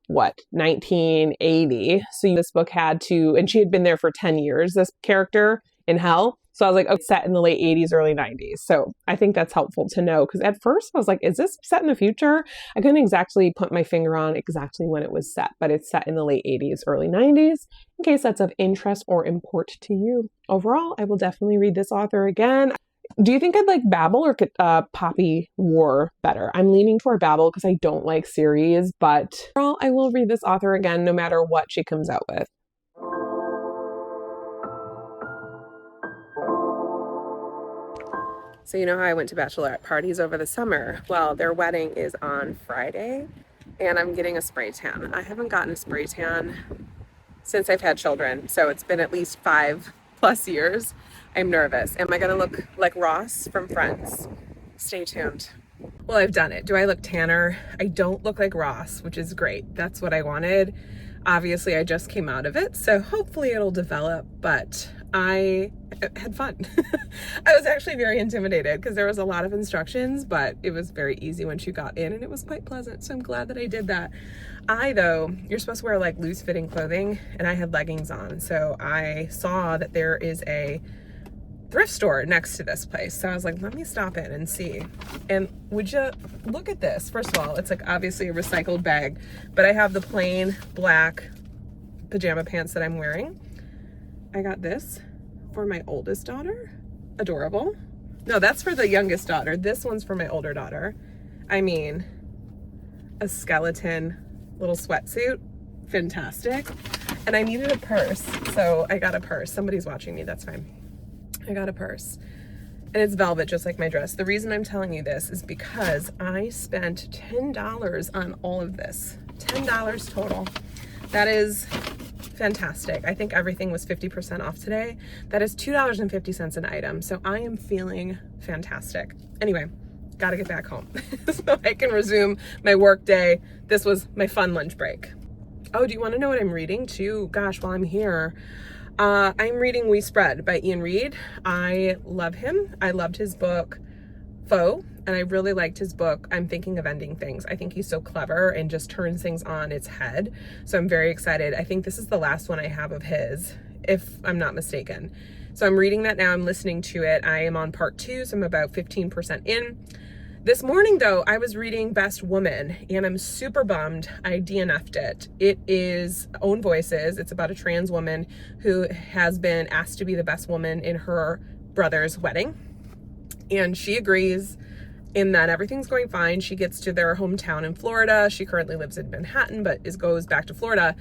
1980. So this book had to, and she had been there for 10 years, this character in hell. So I was like, oh, it's set in the late 80s, early 90s. So I think that's helpful to know, because at first I was like, is this set in the future? I couldn't exactly put my finger on exactly when it was set, but it's set in the late 80s, early 90s, in case that's of interest or import to you. Overall, I will definitely read this author again. Do you think I'd like Babel or Poppy War better? I'm leaning toward Babel because I don't like series, but overall, I will read this author again no matter what she comes out with. So you know how I went to bachelorette parties over the summer? Well, their wedding is on Friday, and I'm getting a spray tan. I haven't gotten a spray tan since I've had children, so it's been at least 5+ years. I'm nervous. Am I going to look like Ross from Friends? Stay tuned. Well, I've done it. Do I look tanner? I don't look like Ross, which is great. That's what I wanted. Obviously, I just came out of it, so hopefully it'll develop, but I had fun. I was actually very intimidated because there was a lot of instructions, but it was very easy once you got in, and it was quite pleasant, so I'm glad that I did that. Though, you're supposed to wear like loose-fitting clothing, and I had leggings on, so I saw that there is a thrift store next to this place. So I was like, let me stop in and see. And would you look at this? First of all, it's like obviously a recycled bag, but I have the plain black pajama pants that I'm wearing. I got this for my oldest daughter. Adorable. No, that's for the youngest daughter. This one's for my older daughter. I mean, a skeleton little sweatsuit. Fantastic. And I needed a purse, so I got a purse. Somebody's watching me, that's fine. I got a purse, and it's velvet just like my dress. The reason I'm telling you this is because I spent $10 on all of this. $10 total. That is fantastic. I think everything was 50% off today. That is $2.50 an item. So I am feeling fantastic. Anyway, gotta get back home so I can resume my work day. This was my fun lunch break. Oh, do you want to know what I'm reading too? Gosh, while I'm here, I'm reading We Spread by Ian Reid. I love him. I loved his book, Foe, and I really liked his book, I'm Thinking of Ending Things. I think he's so clever and just turns things on its head. So I'm very excited. I think this is the last one I have of his, if I'm not mistaken. So I'm reading that now. I'm listening to it. I am on part 2, so I'm about 15% in. This morning, though, I was reading Best Woman, and I'm super bummed I DNF'd it. It is Own Voices. It's about a trans woman who has been asked to be the best woman in her brother's wedding. And she agrees in that everything's going fine. She gets to their hometown in Florida. She currently lives in Manhattan, but goes back to Florida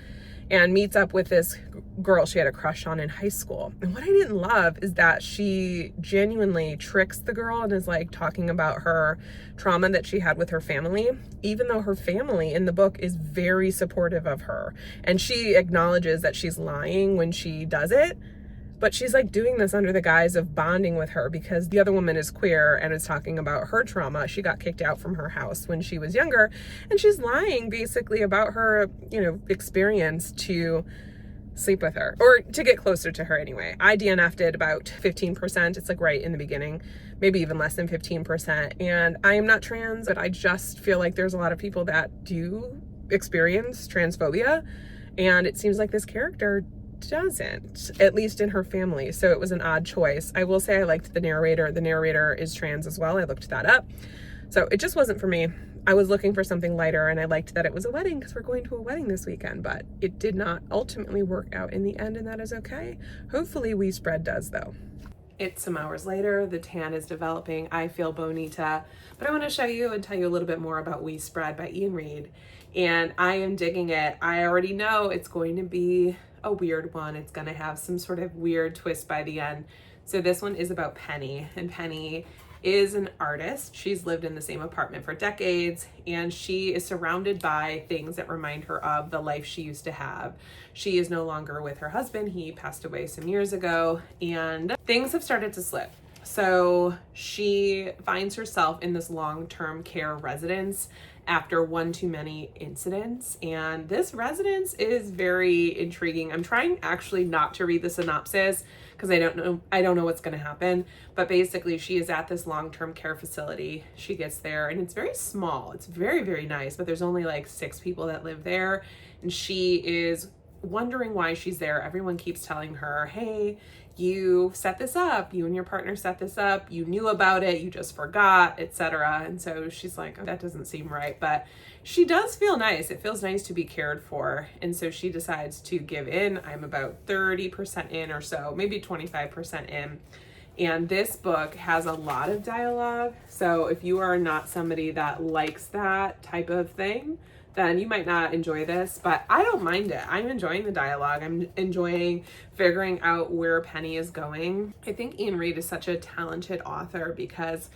and meets up with this girl she had a crush on in high school. And what I didn't love is that she genuinely tricks the girl and is like talking about her trauma that she had with her family, even though her family in the book is very supportive of her. And she acknowledges that she's lying when she does it, but she's like doing this under the guise of bonding with her because the other woman is queer and is talking about her trauma. She got kicked out from her house when she was younger, and she's lying basically about her, experience to sleep with her or to get closer to her anyway. I DNF'd it about 15%. It's like right in the beginning, maybe even less than 15%. And I am not trans, but I just feel like there's a lot of people that do experience transphobia. And it seems like this character doesn't, at least in her family. So it was an odd choice. I will say I liked the narrator. The narrator is trans as well. I looked that up. So it just wasn't for me. I was looking for something lighter, and I liked that it was a wedding because we're going to a wedding this weekend, but it did not ultimately work out in the end, and that is okay. Hopefully We Spread does, though. It's some hours later. The tan is developing. I feel bonita, but I want to show you and tell you a little bit more about We Spread by Ian Reid, and I am digging it. I already know it's going to be a weird one. It's going to have some sort of weird twist by the end. So this one is about Penny, and Penny is an artist. She's lived in the same apartment for decades, and she is surrounded by things that remind her of the life she used to have. She is no longer with her husband. He passed away some years ago, and things have started to slip. So she finds herself in this long-term care residence after one too many incidents, and this residence is very intriguing. I'm trying actually not to read the synopsis because I don't know what's going to happen, but basically she is at this long-term care facility. She gets there and it's very small. It's very, very nice, but there's only like 6 people that live there, and she is wondering why she's there. Everyone keeps telling her, hey, you set this up, you and your partner set this up, you knew about it, you just forgot, etc. And so she's like, oh, that doesn't seem right, but she does feel nice. It feels nice to be cared for, and so she decides to give in. I'm about 30% in or so, maybe 25% in, and this book has a lot of dialogue. So if you are not somebody that likes that type of thing, then you might not enjoy this, but I don't mind it. I'm enjoying the dialogue. I'm enjoying figuring out where Penny is going. I think Ian Reid is such a talented author because,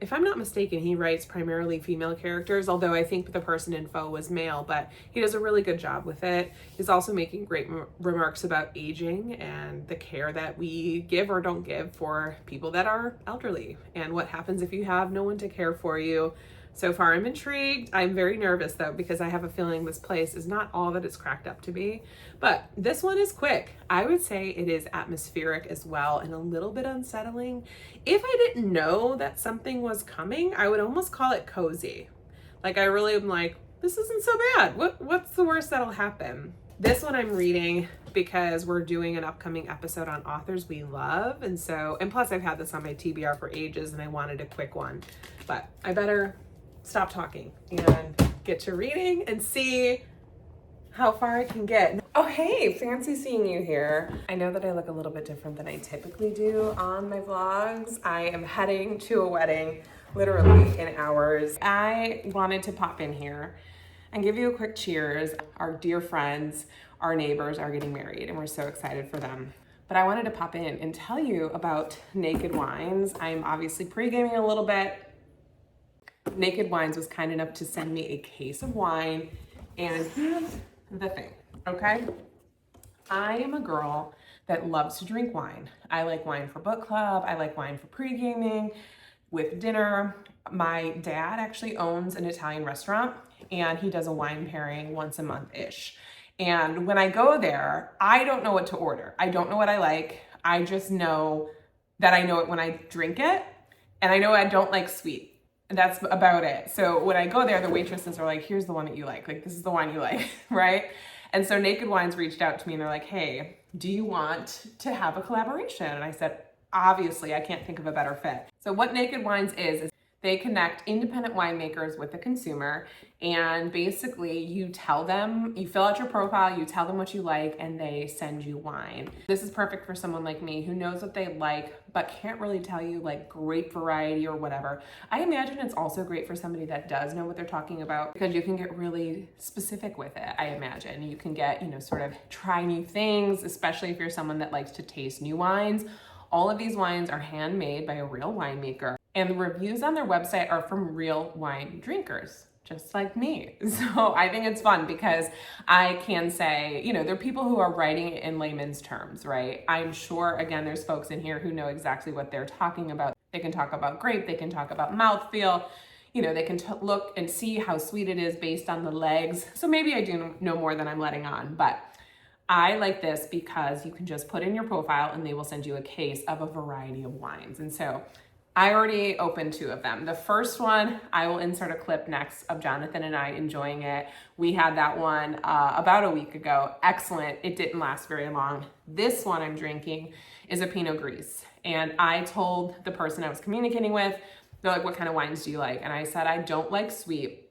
if I'm not mistaken, he writes primarily female characters, although I think the person in Foe was male, but he does a really good job with it. He's also making great remarks about aging and the care that we give or don't give for people that are elderly, and what happens if you have no one to care for you. So far, I'm intrigued. I'm very nervous though, because I have a feeling this place is not all that it's cracked up to be. But this one is quick. I would say it is atmospheric as well and a little bit unsettling. If I didn't know that something was coming, I would almost call it cozy. Like I really am like, this isn't so bad. What's the worst that'll happen? This one I'm reading because we're doing an upcoming episode on authors we love. And plus I've had this on my TBR for ages and I wanted a quick one, but I better stop talking and get to reading and see how far I can get. Oh, hey, fancy seeing you here. I know that I look a little bit different than I typically do on my vlogs. I am heading to a wedding literally in hours. I wanted to pop in here and give you a quick cheers. Our dear friends, our neighbors are getting married and we're so excited for them. But I wanted to pop in and tell you about Naked Wines. I'm obviously pre-gaming a little bit. Naked Wines was kind enough to send me a case of wine, and here's the thing, okay? I am a girl that loves to drink wine. I like wine for book club. I like wine for pre-gaming, with dinner. My dad actually owns an Italian restaurant, and he does a wine pairing once a month-ish. And when I go there, I don't know what to order. I don't know what I like. I just know that I know it when I drink it, and I know I don't like sweet. And that's about it. So when I go there, the waitresses are like, here's the one that you like. This is the wine you like, right? And so Naked Wines reached out to me and they're like, hey, do you want to have a collaboration? And I said, obviously, I can't think of a better fit. So what Naked Wines is they connect independent winemakers with the consumer. And basically you tell them, you fill out your profile, you tell them what you like, and they send you wine. This is perfect for someone like me who knows what they like, but can't really tell you like grape variety or whatever. I imagine it's also great for somebody that does know what they're talking about because you can get really specific with it. I imagine you can get, sort of try new things, especially if you're someone that likes to taste new wines. All of these wines are handmade by a real winemaker. And the reviews on their website are from real wine drinkers, just like me. So I think it's fun because I can say, there are people who are writing it in layman's terms, right? I'm sure, again, there's folks in here who know exactly what they're talking about. They can talk about grape, they can talk about mouthfeel, they can look and see how sweet it is based on the legs. So maybe I do know more than I'm letting on, but I like this because you can just put in your profile and they will send you a case of a variety of wines. And so I already opened 2 of them. The first one, I will insert a clip next of Jonathan and I enjoying it. We had that one about a week ago. Excellent. It didn't last very long. This one I'm drinking is a Pinot Gris. And I told the person I was communicating with, they're like, what kind of wines do you like? And I said, I don't like sweet.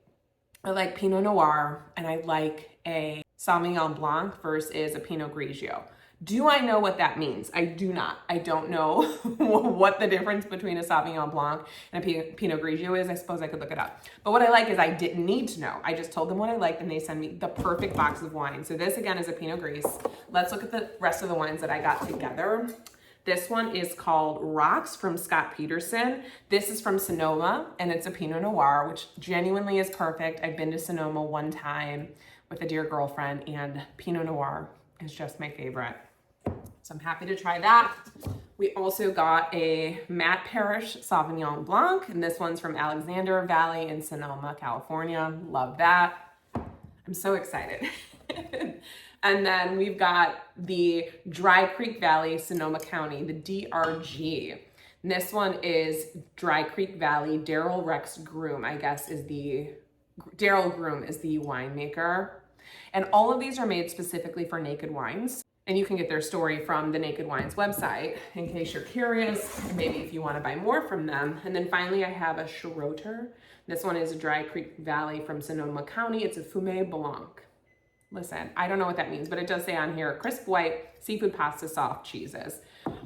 I like Pinot Noir and I like a Sauvignon Blanc versus a Pinot Grigio. Do I know what that means? I do not. I don't know what the difference between a Sauvignon Blanc and a Pinot Grigio is. I suppose I could look it up. But what I like is I didn't need to know. I just told them what I liked and they send me the perfect box of wine. So this again is a Pinot Gris. Let's look at the rest of the wines that I got together. This one is called Rocks from Scott Peterson. This is from Sonoma and it's a Pinot Noir, which genuinely is perfect. I've been to Sonoma one time with a dear girlfriend and Pinot Noir is just my favorite. So I'm happy to try that. We also got a Matt Parrish Sauvignon Blanc, and this one's from Alexander Valley in Sonoma, California. Love that. I'm so excited. And then we've got the Dry Creek Valley, Sonoma County, the DRG. And this one is Dry Creek Valley. Daryl Rex Groom, I guess, Daryl Groom is the winemaker. And all of these are made specifically for Naked Wines. And you can get their story from the Naked Wines website in case you're curious, maybe if you want to buy more from them. And then finally, I have a Schroeter. This one is a Dry Creek Valley from Sonoma County. It's a Fumé Blanc. Listen, I don't know what that means, but it does say on here, crisp white, seafood pasta, soft cheeses.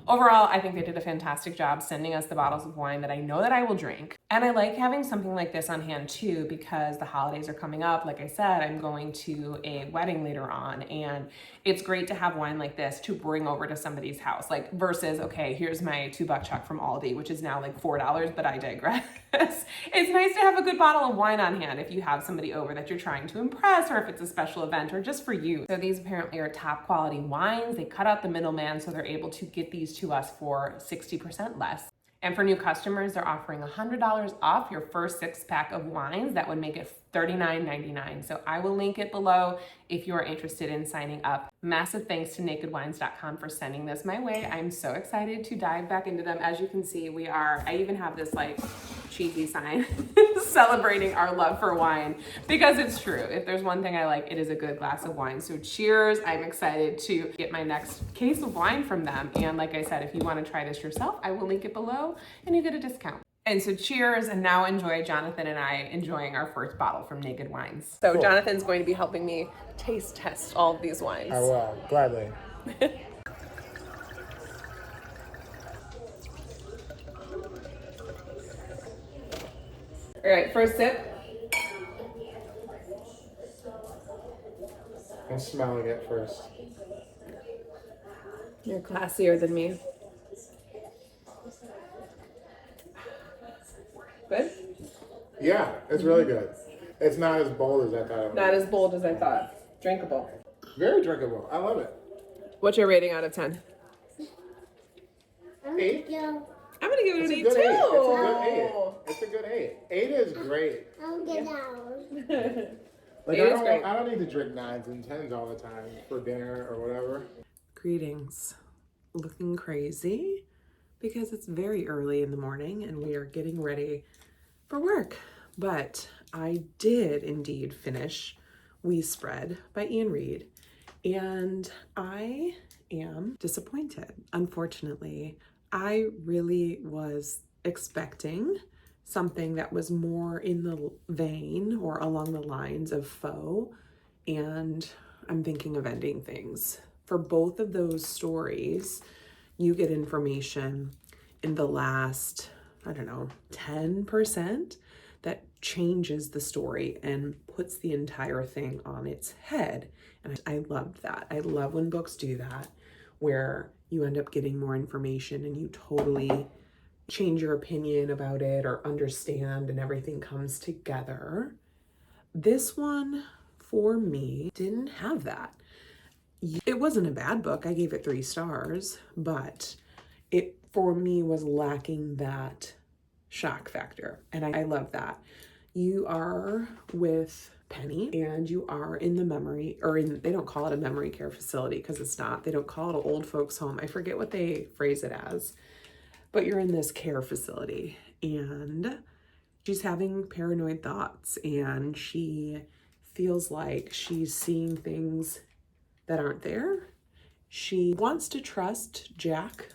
Overall, I think they did a fantastic job sending us the bottles of wine that I know that I will drink. And I like having something like this on hand too, because the holidays are coming up. Like I said, I'm going to a wedding later on, and it's great to have wine like this to bring over to somebody's house. Like versus, okay, here's my $2 check from Aldi, which is now like $4, but I digress. It's nice to have a good bottle of wine on hand if you have somebody over that you're trying to impress, or if it's a special event or just for you. So these apparently are top quality wines. They cut out the middleman, so they're able to get these to us for 60% less. And for new customers, they're offering $100 off your first 6-pack of wines. That would make it $39.99. So I will link it below if you are interested in signing up. Massive thanks to nakedwines.com for sending this my way. I'm so excited to dive back into them. As you can see, I even have this like cheesy sign celebrating our love for wine, because it's true. If there's one thing I like, it is a good glass of wine. So cheers. I'm excited to get my next case of wine from them. And like I said, if you want to try this yourself, I will link it below and you get a discount. And so cheers, and now enjoy Jonathan and I enjoying our first bottle from Naked Wines. So cool. Jonathan's going to be helping me taste test all of these wines. I will, gladly. All right, first sip. I'm smelling it first. You're classier than me. Good? Yeah, it's really good. It's not as bold as I thought it would. Not as bold as I thought. Drinkable. Very drinkable. I love it. What's your rating out of 10? 8? I'm gonna give it an 8 too. It's a good 8. It's a good 8. 8 is great. I'll get out. Like It is great. I don't need to drink 9s and 10s all the time for dinner or whatever. Greetings. Looking crazy because it's very early in the morning and we are getting ready for work. But I did indeed finish We Spread by Ian Reid, and I am disappointed. Unfortunately, I really was expecting something that was more in the vein or along the lines of Foe, and I'm thinking of Ending Things. For both of those stories, you get information in the last, 10% that changes the story and puts the entire thing on its head. And I loved that. I love when books do that, where you end up getting more information and you totally change your opinion about it or understand, and everything comes together. This one, for me, didn't have that. It wasn't a bad book. I gave it 3 stars, but it, for me, was lacking that shock factor. And I love that. You are with Penny and you are in the memory, or they don't call it a memory care facility because it's not. They don't call it an old folks home. I forget what they phrase it as, but you're in this care facility and she's having paranoid thoughts and she feels like she's seeing things that aren't there. She wants to trust Jack,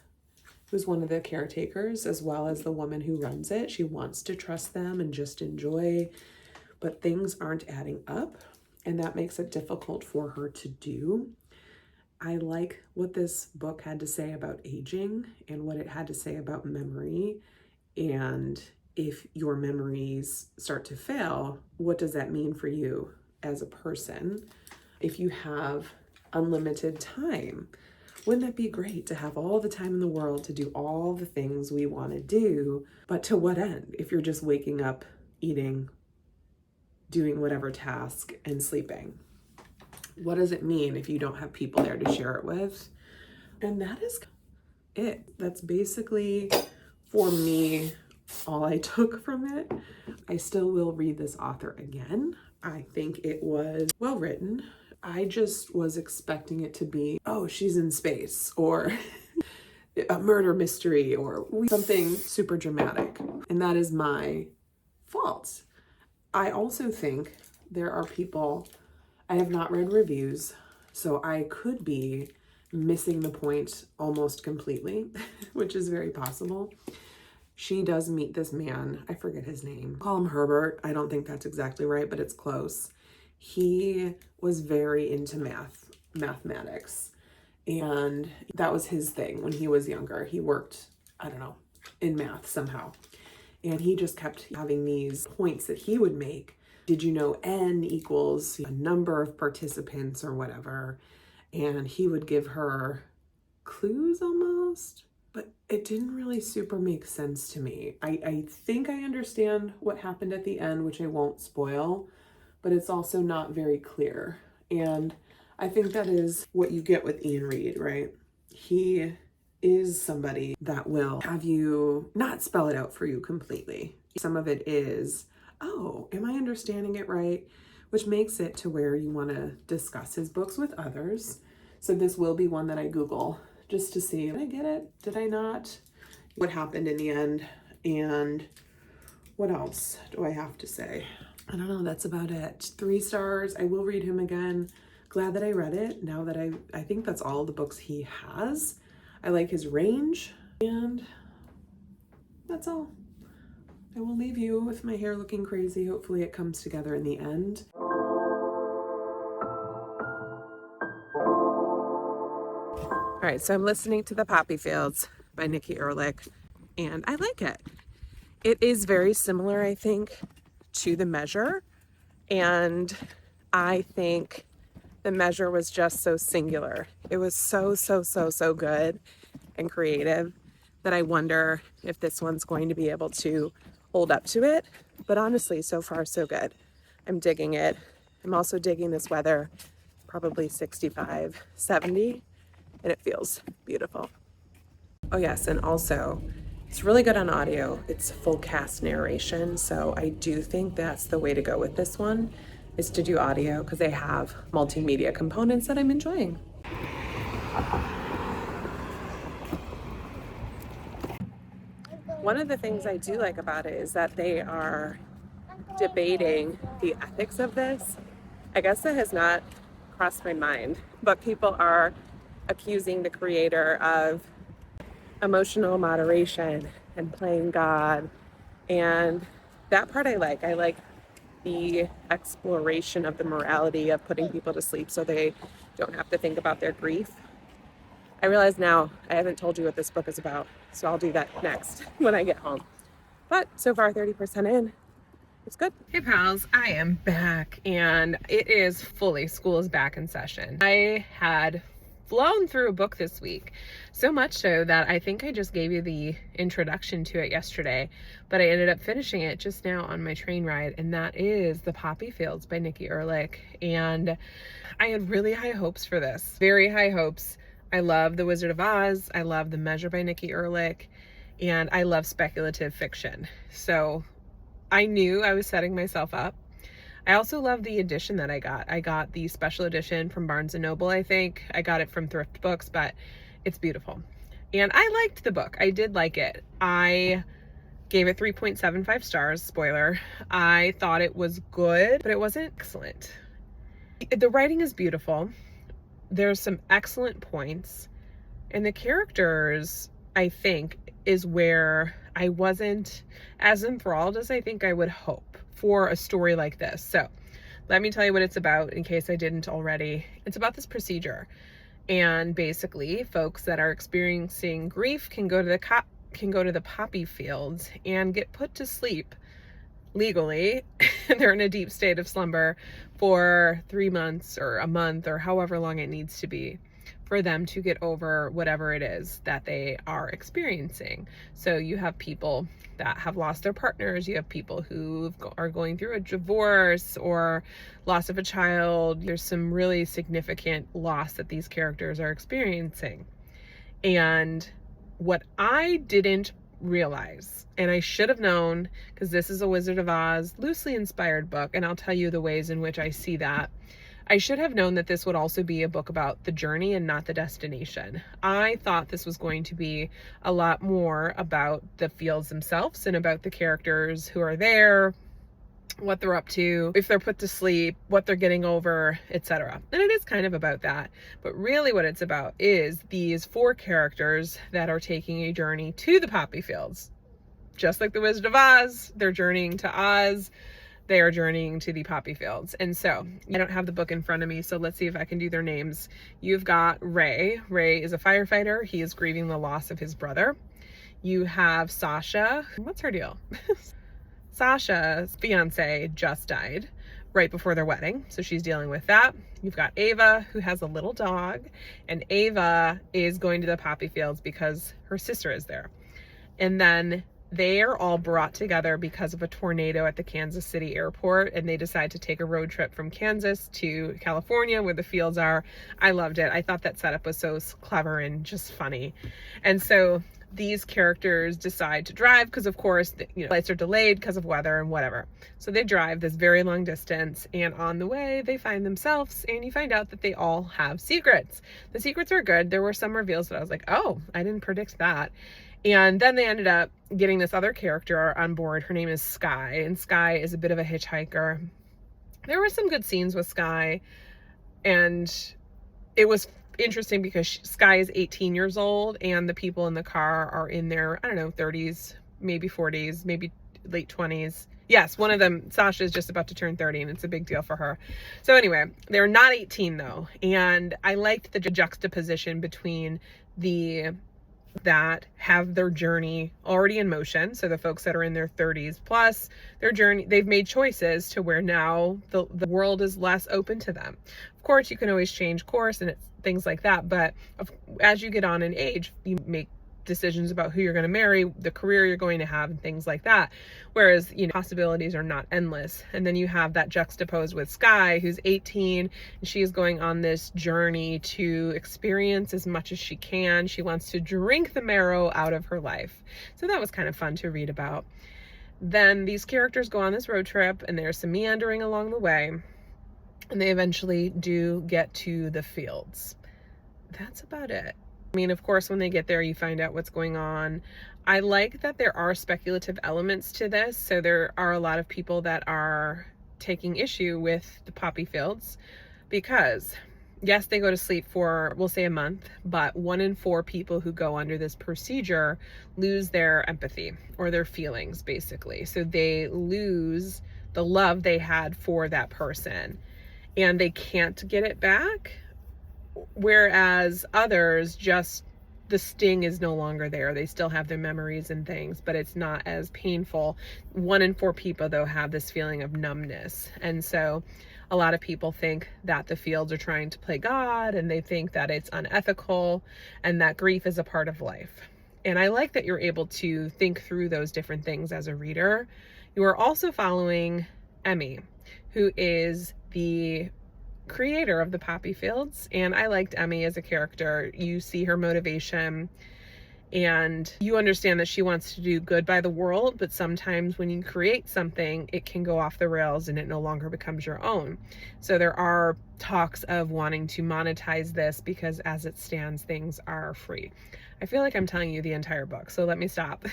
who's one of the caretakers, as well as the woman who runs it. She wants to trust them and just enjoy, but things aren't adding up, and that makes it difficult for her to do. I like what this book had to say about aging and what it had to say about memory. And if your memories start to fail, what does that mean for you as a person? If you have unlimited time, wouldn't it be great to have all the time in the world to do all the things we want to do? But to what end? If you're just waking up, eating, doing whatever task, and sleeping. What does it mean if you don't have people there to share it with? And that is it. That's basically, for me, all I took from it. I still will read this author again. I think it was well written. I just was expecting it to be, oh, she's in space, or a murder mystery, or something super dramatic. And that is my fault. I also think there are people, I have not read reviews, so I could be missing the point almost completely, which is very possible. She does meet this man, I forget his name. Call him Herbert. I don't think that's exactly right, but it's close. He was very into mathematics, and that was his thing when he was younger. He worked, in math somehow. And he just kept having these points that he would make. Did you know N equals a number of participants or whatever? And he would give her clues almost, but it didn't really super make sense to me. I think I understand what happened at the end, which I won't spoil, but it's also not very clear. And I think that is what you get with Ian Reid, right? He is somebody that will have you not spell it out for you completely. Some of it is, oh, am I understanding it right? Which makes it to where you want to discuss his books with others. So this will be one that I Google just to see, did I get it? Did I not? What happened in the end? And what else do I have to say? I don't know, that's about it. 3 stars. I will read him again. Glad that I read it. Now that I think that's all the books he has. I like his range, and that's all. I will leave you with my hair looking crazy. Hopefully it comes together in the end. All right, so I'm listening to The Poppy Fields by Nikki Erlich, and I like it. It is very similar, I think, to The Measure, and I think The Measure was just so singular. It was so good and creative that I wonder if this one's going to be able to hold up to it. But honestly, so far so good. I'm digging it. I'm also digging this weather, probably 65, 70, and it feels beautiful. Oh yes, and also it's really good on audio. It's full cast narration, so I do think that's the way to go with this one, is to do audio, because they have multimedia components that I'm enjoying. One of the things I do like about it is that they are debating the ethics of this. I guess that has not crossed my mind, but people are accusing the creator of emotional moderation and playing God. And that part I like. I like the exploration of the morality of putting people to sleep so they don't have to think about their grief. I realize now I haven't told you what this book is about, so I'll do that next when I get home. But so far, 30% in, it's good. Hey pals, I am back, and it is fully, school is back in session. I had flown through a book this week, so much so that I think I just gave you the introduction to it yesterday, but I ended up finishing it just now on my train ride, and that is The Poppy Fields by Nikki Erlich. And I had really high hopes for this, very high hopes. I love The Wizard of Oz, I love The Measure by Nikki Erlich, and I love speculative fiction. So I knew I was setting myself up. I also love the edition that I got. I got the special edition from Barnes & Noble, I think. I got it from Thrift Books, but it's beautiful. And I liked the book. I did like it. I gave it 3.75 stars, spoiler. I thought it was good, but it wasn't excellent. The writing is beautiful. There's some excellent points. And the characters, I think, is where I wasn't as enthralled as I think I would hope for a story like this. So let me tell you what it's about in case I didn't already. It's about this procedure, and basically folks that are experiencing grief can go to the poppy fields and get put to sleep legally. They're in a deep state of slumber for 3 months or a month or however long it needs to be for them to get over whatever it is that they are experiencing. So you have people that have lost their partners, you have people who are going through a divorce or loss of a child. There's some really significant loss that these characters are experiencing. And what I didn't realize, and I should have known, because this is a Wizard of Oz loosely inspired book, and I'll tell you the ways in which I see that, I should have known that this would also be a book about the journey and not the destination. I thought this was going to be a lot more about the fields themselves and about the characters who are there, what they're up to, if they're put to sleep, what they're getting over, etc. And it is kind of about that. But really what it's about is these 4 characters that are taking a journey to the poppy fields. Just like the Wizard of Oz, they're journeying to Oz. They are journeying to the poppy fields. And so I don't have the book in front of me, so let's see if I can do their names. You've got Ray. Ray is a firefighter. He is grieving the loss of his brother. You have Sasha. What's her deal? Sasha's fiance just died right before their wedding, so she's dealing with that. You've got Ava, who has a little dog, and Ava is going to the poppy fields because her sister is there. And then They are all brought together because of a tornado at the Kansas City airport, and they decide to take a road trip from Kansas to California where the fields are. I loved it. I thought that setup was so clever and just funny. And so these characters decide to drive because, of course, flights are delayed because of weather and whatever. So they drive this very long distance, and on the way they find themselves, and you find out that they all have secrets. The secrets are good. There were some reveals that I was like, oh, I didn't predict that. And then they ended up getting this other character on board. Her name is Sky, and Sky is a bit of a hitchhiker. There were some good scenes with Sky, and it was interesting because Sky is 18 years old, and the people in the car are in their, I don't know, 30s, maybe 40s, maybe late 20s. Yes, one of them, Sasha, is just about to turn 30, and it's a big deal for her. So anyway, they're not 18 though, and I liked the juxtaposition between that have their journey already in motion. So the folks that are in their 30s plus their journey, they've made choices to where now the world is less open to them. Of course, you can always change course and things like that. But as you get on in age, you make decisions about who you're going to marry, the career you're going to have, and things like that. Whereas, possibilities are not endless. And then you have that juxtaposed with Sky, who's 18, and she is going on this journey to experience as much as she can. She wants to drink the marrow out of her life. So that was kind of fun to read about. Then these characters go on this road trip, and there's some meandering along the way, and they eventually do get to the fields. That's about it. I mean, of course, when they get there, you find out what's going on. I like that there are speculative elements to this. So there are a lot of people that are taking issue with the poppy fields because, yes, they go to sleep for, we'll say, a month, but 1 in 4 people who go under this procedure lose their empathy or their feelings, basically. So they lose the love they had for that person, and they can't get it back. Whereas others, just the sting is no longer there. They still have their memories and things, but it's not as painful. 1 in 4 people, though, have this feeling of numbness. And so a lot of people think that the fields are trying to play God, and they think that it's unethical and that grief is a part of life. And I like that you're able to think through those different things as a reader. You are also following Emmy, who is the creator of the poppy fields, and I liked Emmy as a character. You see her motivation, and you understand that she wants to do good by the world, but sometimes when you create something, it can go off the rails and it no longer becomes your own. So there are talks of wanting to monetize this because as it stands, things are free. I feel like I'm telling you the entire book, so let me stop.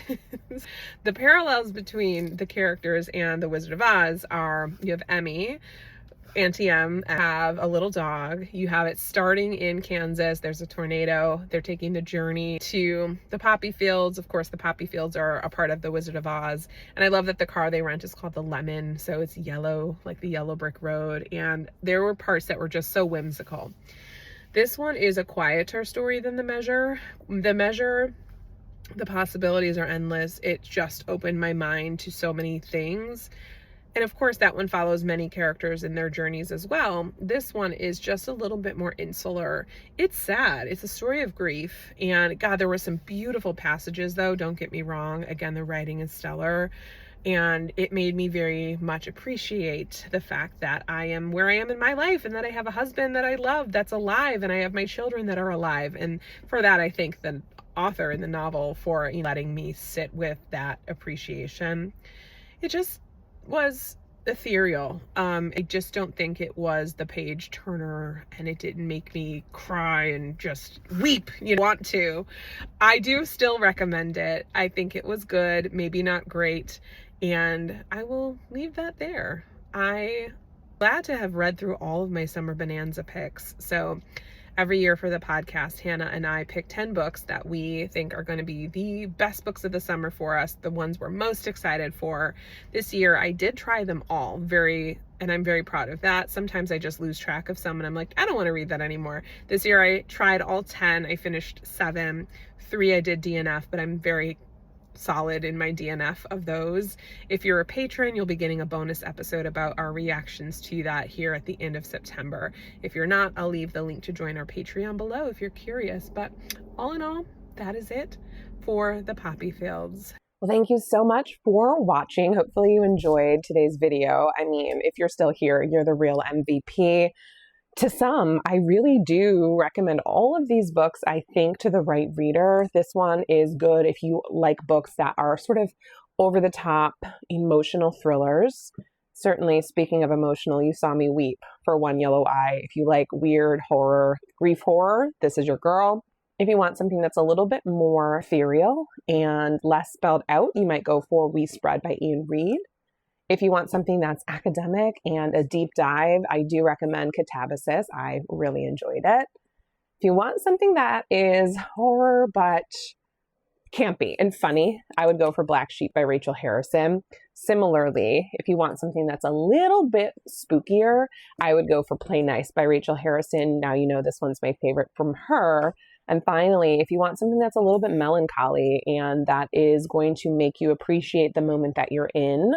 The parallels between the characters and the Wizard of Oz are, you have Emmy, Auntie M, have a little dog. You have it starting in Kansas. There's a tornado. They're taking the journey to the poppy fields. Of course, the poppy fields are a part of the Wizard of Oz. And I love that the car they rent is called the Lemon. So it's yellow, like the yellow brick road. And there were parts that were just so whimsical. This one is a quieter story than The Measure. The Measure, the possibilities are endless. It just opened my mind to so many things. And of course, that one follows many characters in their journeys as well. This one is just a little bit more insular. It's sad. It's a story of grief. And God, there were some beautiful passages, though. Don't get me wrong. Again, the writing is stellar. And it made me very much appreciate the fact that I am where I am in my life, and that I have a husband that I love that's alive, and I have my children that are alive. And for that, I thank the author in the novel for letting me sit with that appreciation. It just was ethereal. I just don't think it was the page turner, and it didn't make me cry and just weep, want to. I do still recommend it. I think it was good, maybe not great, and I will leave that there. I'm glad to have read through all of my Summer Bonanza picks. So every year for the podcast, Hannah and I pick 10 books that we think are going to be the best books of the summer for us, the ones we're most excited for. This year, I did try them all and I'm very proud of that. Sometimes I just lose track of some and I'm like, I don't want to read that anymore. This year, I tried all 10. I finished 7. 3 I did DNF, but I'm very solid in my DNF of those. If you're a patron, you'll be getting a bonus episode about our reactions to that here at the end of September. If you're not, I'll leave the link to join our Patreon below if you're curious. But all in all, that is it for the poppy fields. Well, thank you so much for watching. Hopefully you enjoyed today's video. I mean, if you're still here, you're the real MVP. To some, I really do recommend all of these books, I think, to the right reader. This one is good if you like books that are sort of over-the-top emotional thrillers. Certainly, speaking of emotional, you saw me weep for One Yellow Eye. If you like weird horror, grief horror, this is your girl. If you want something that's a little bit more ethereal and less spelled out, you might go for We Spread by Ian Reid. If you want something that's academic and a deep dive, I do recommend Katabasis. I really enjoyed it. If you want something that is horror but campy and funny, I would go for Black Sheep by Rachel Harrison. Similarly, if you want something that's a little bit spookier, I would go for Play Nice by Rachel Harrison. Now you know this one's my favorite from her. And finally, if you want something that's a little bit melancholy and that is going to make you appreciate the moment that you're in,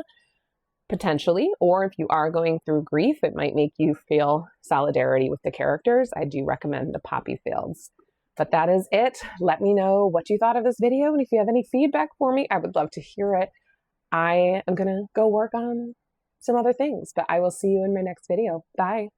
potentially, or if you are going through grief, it might make you feel solidarity with the characters, I do recommend The Poppy Fields. But that is it. Let me know what you thought of this video, and if you have any feedback for me, I would love to hear it. I am going to go work on some other things, but I will see you in my next video. Bye.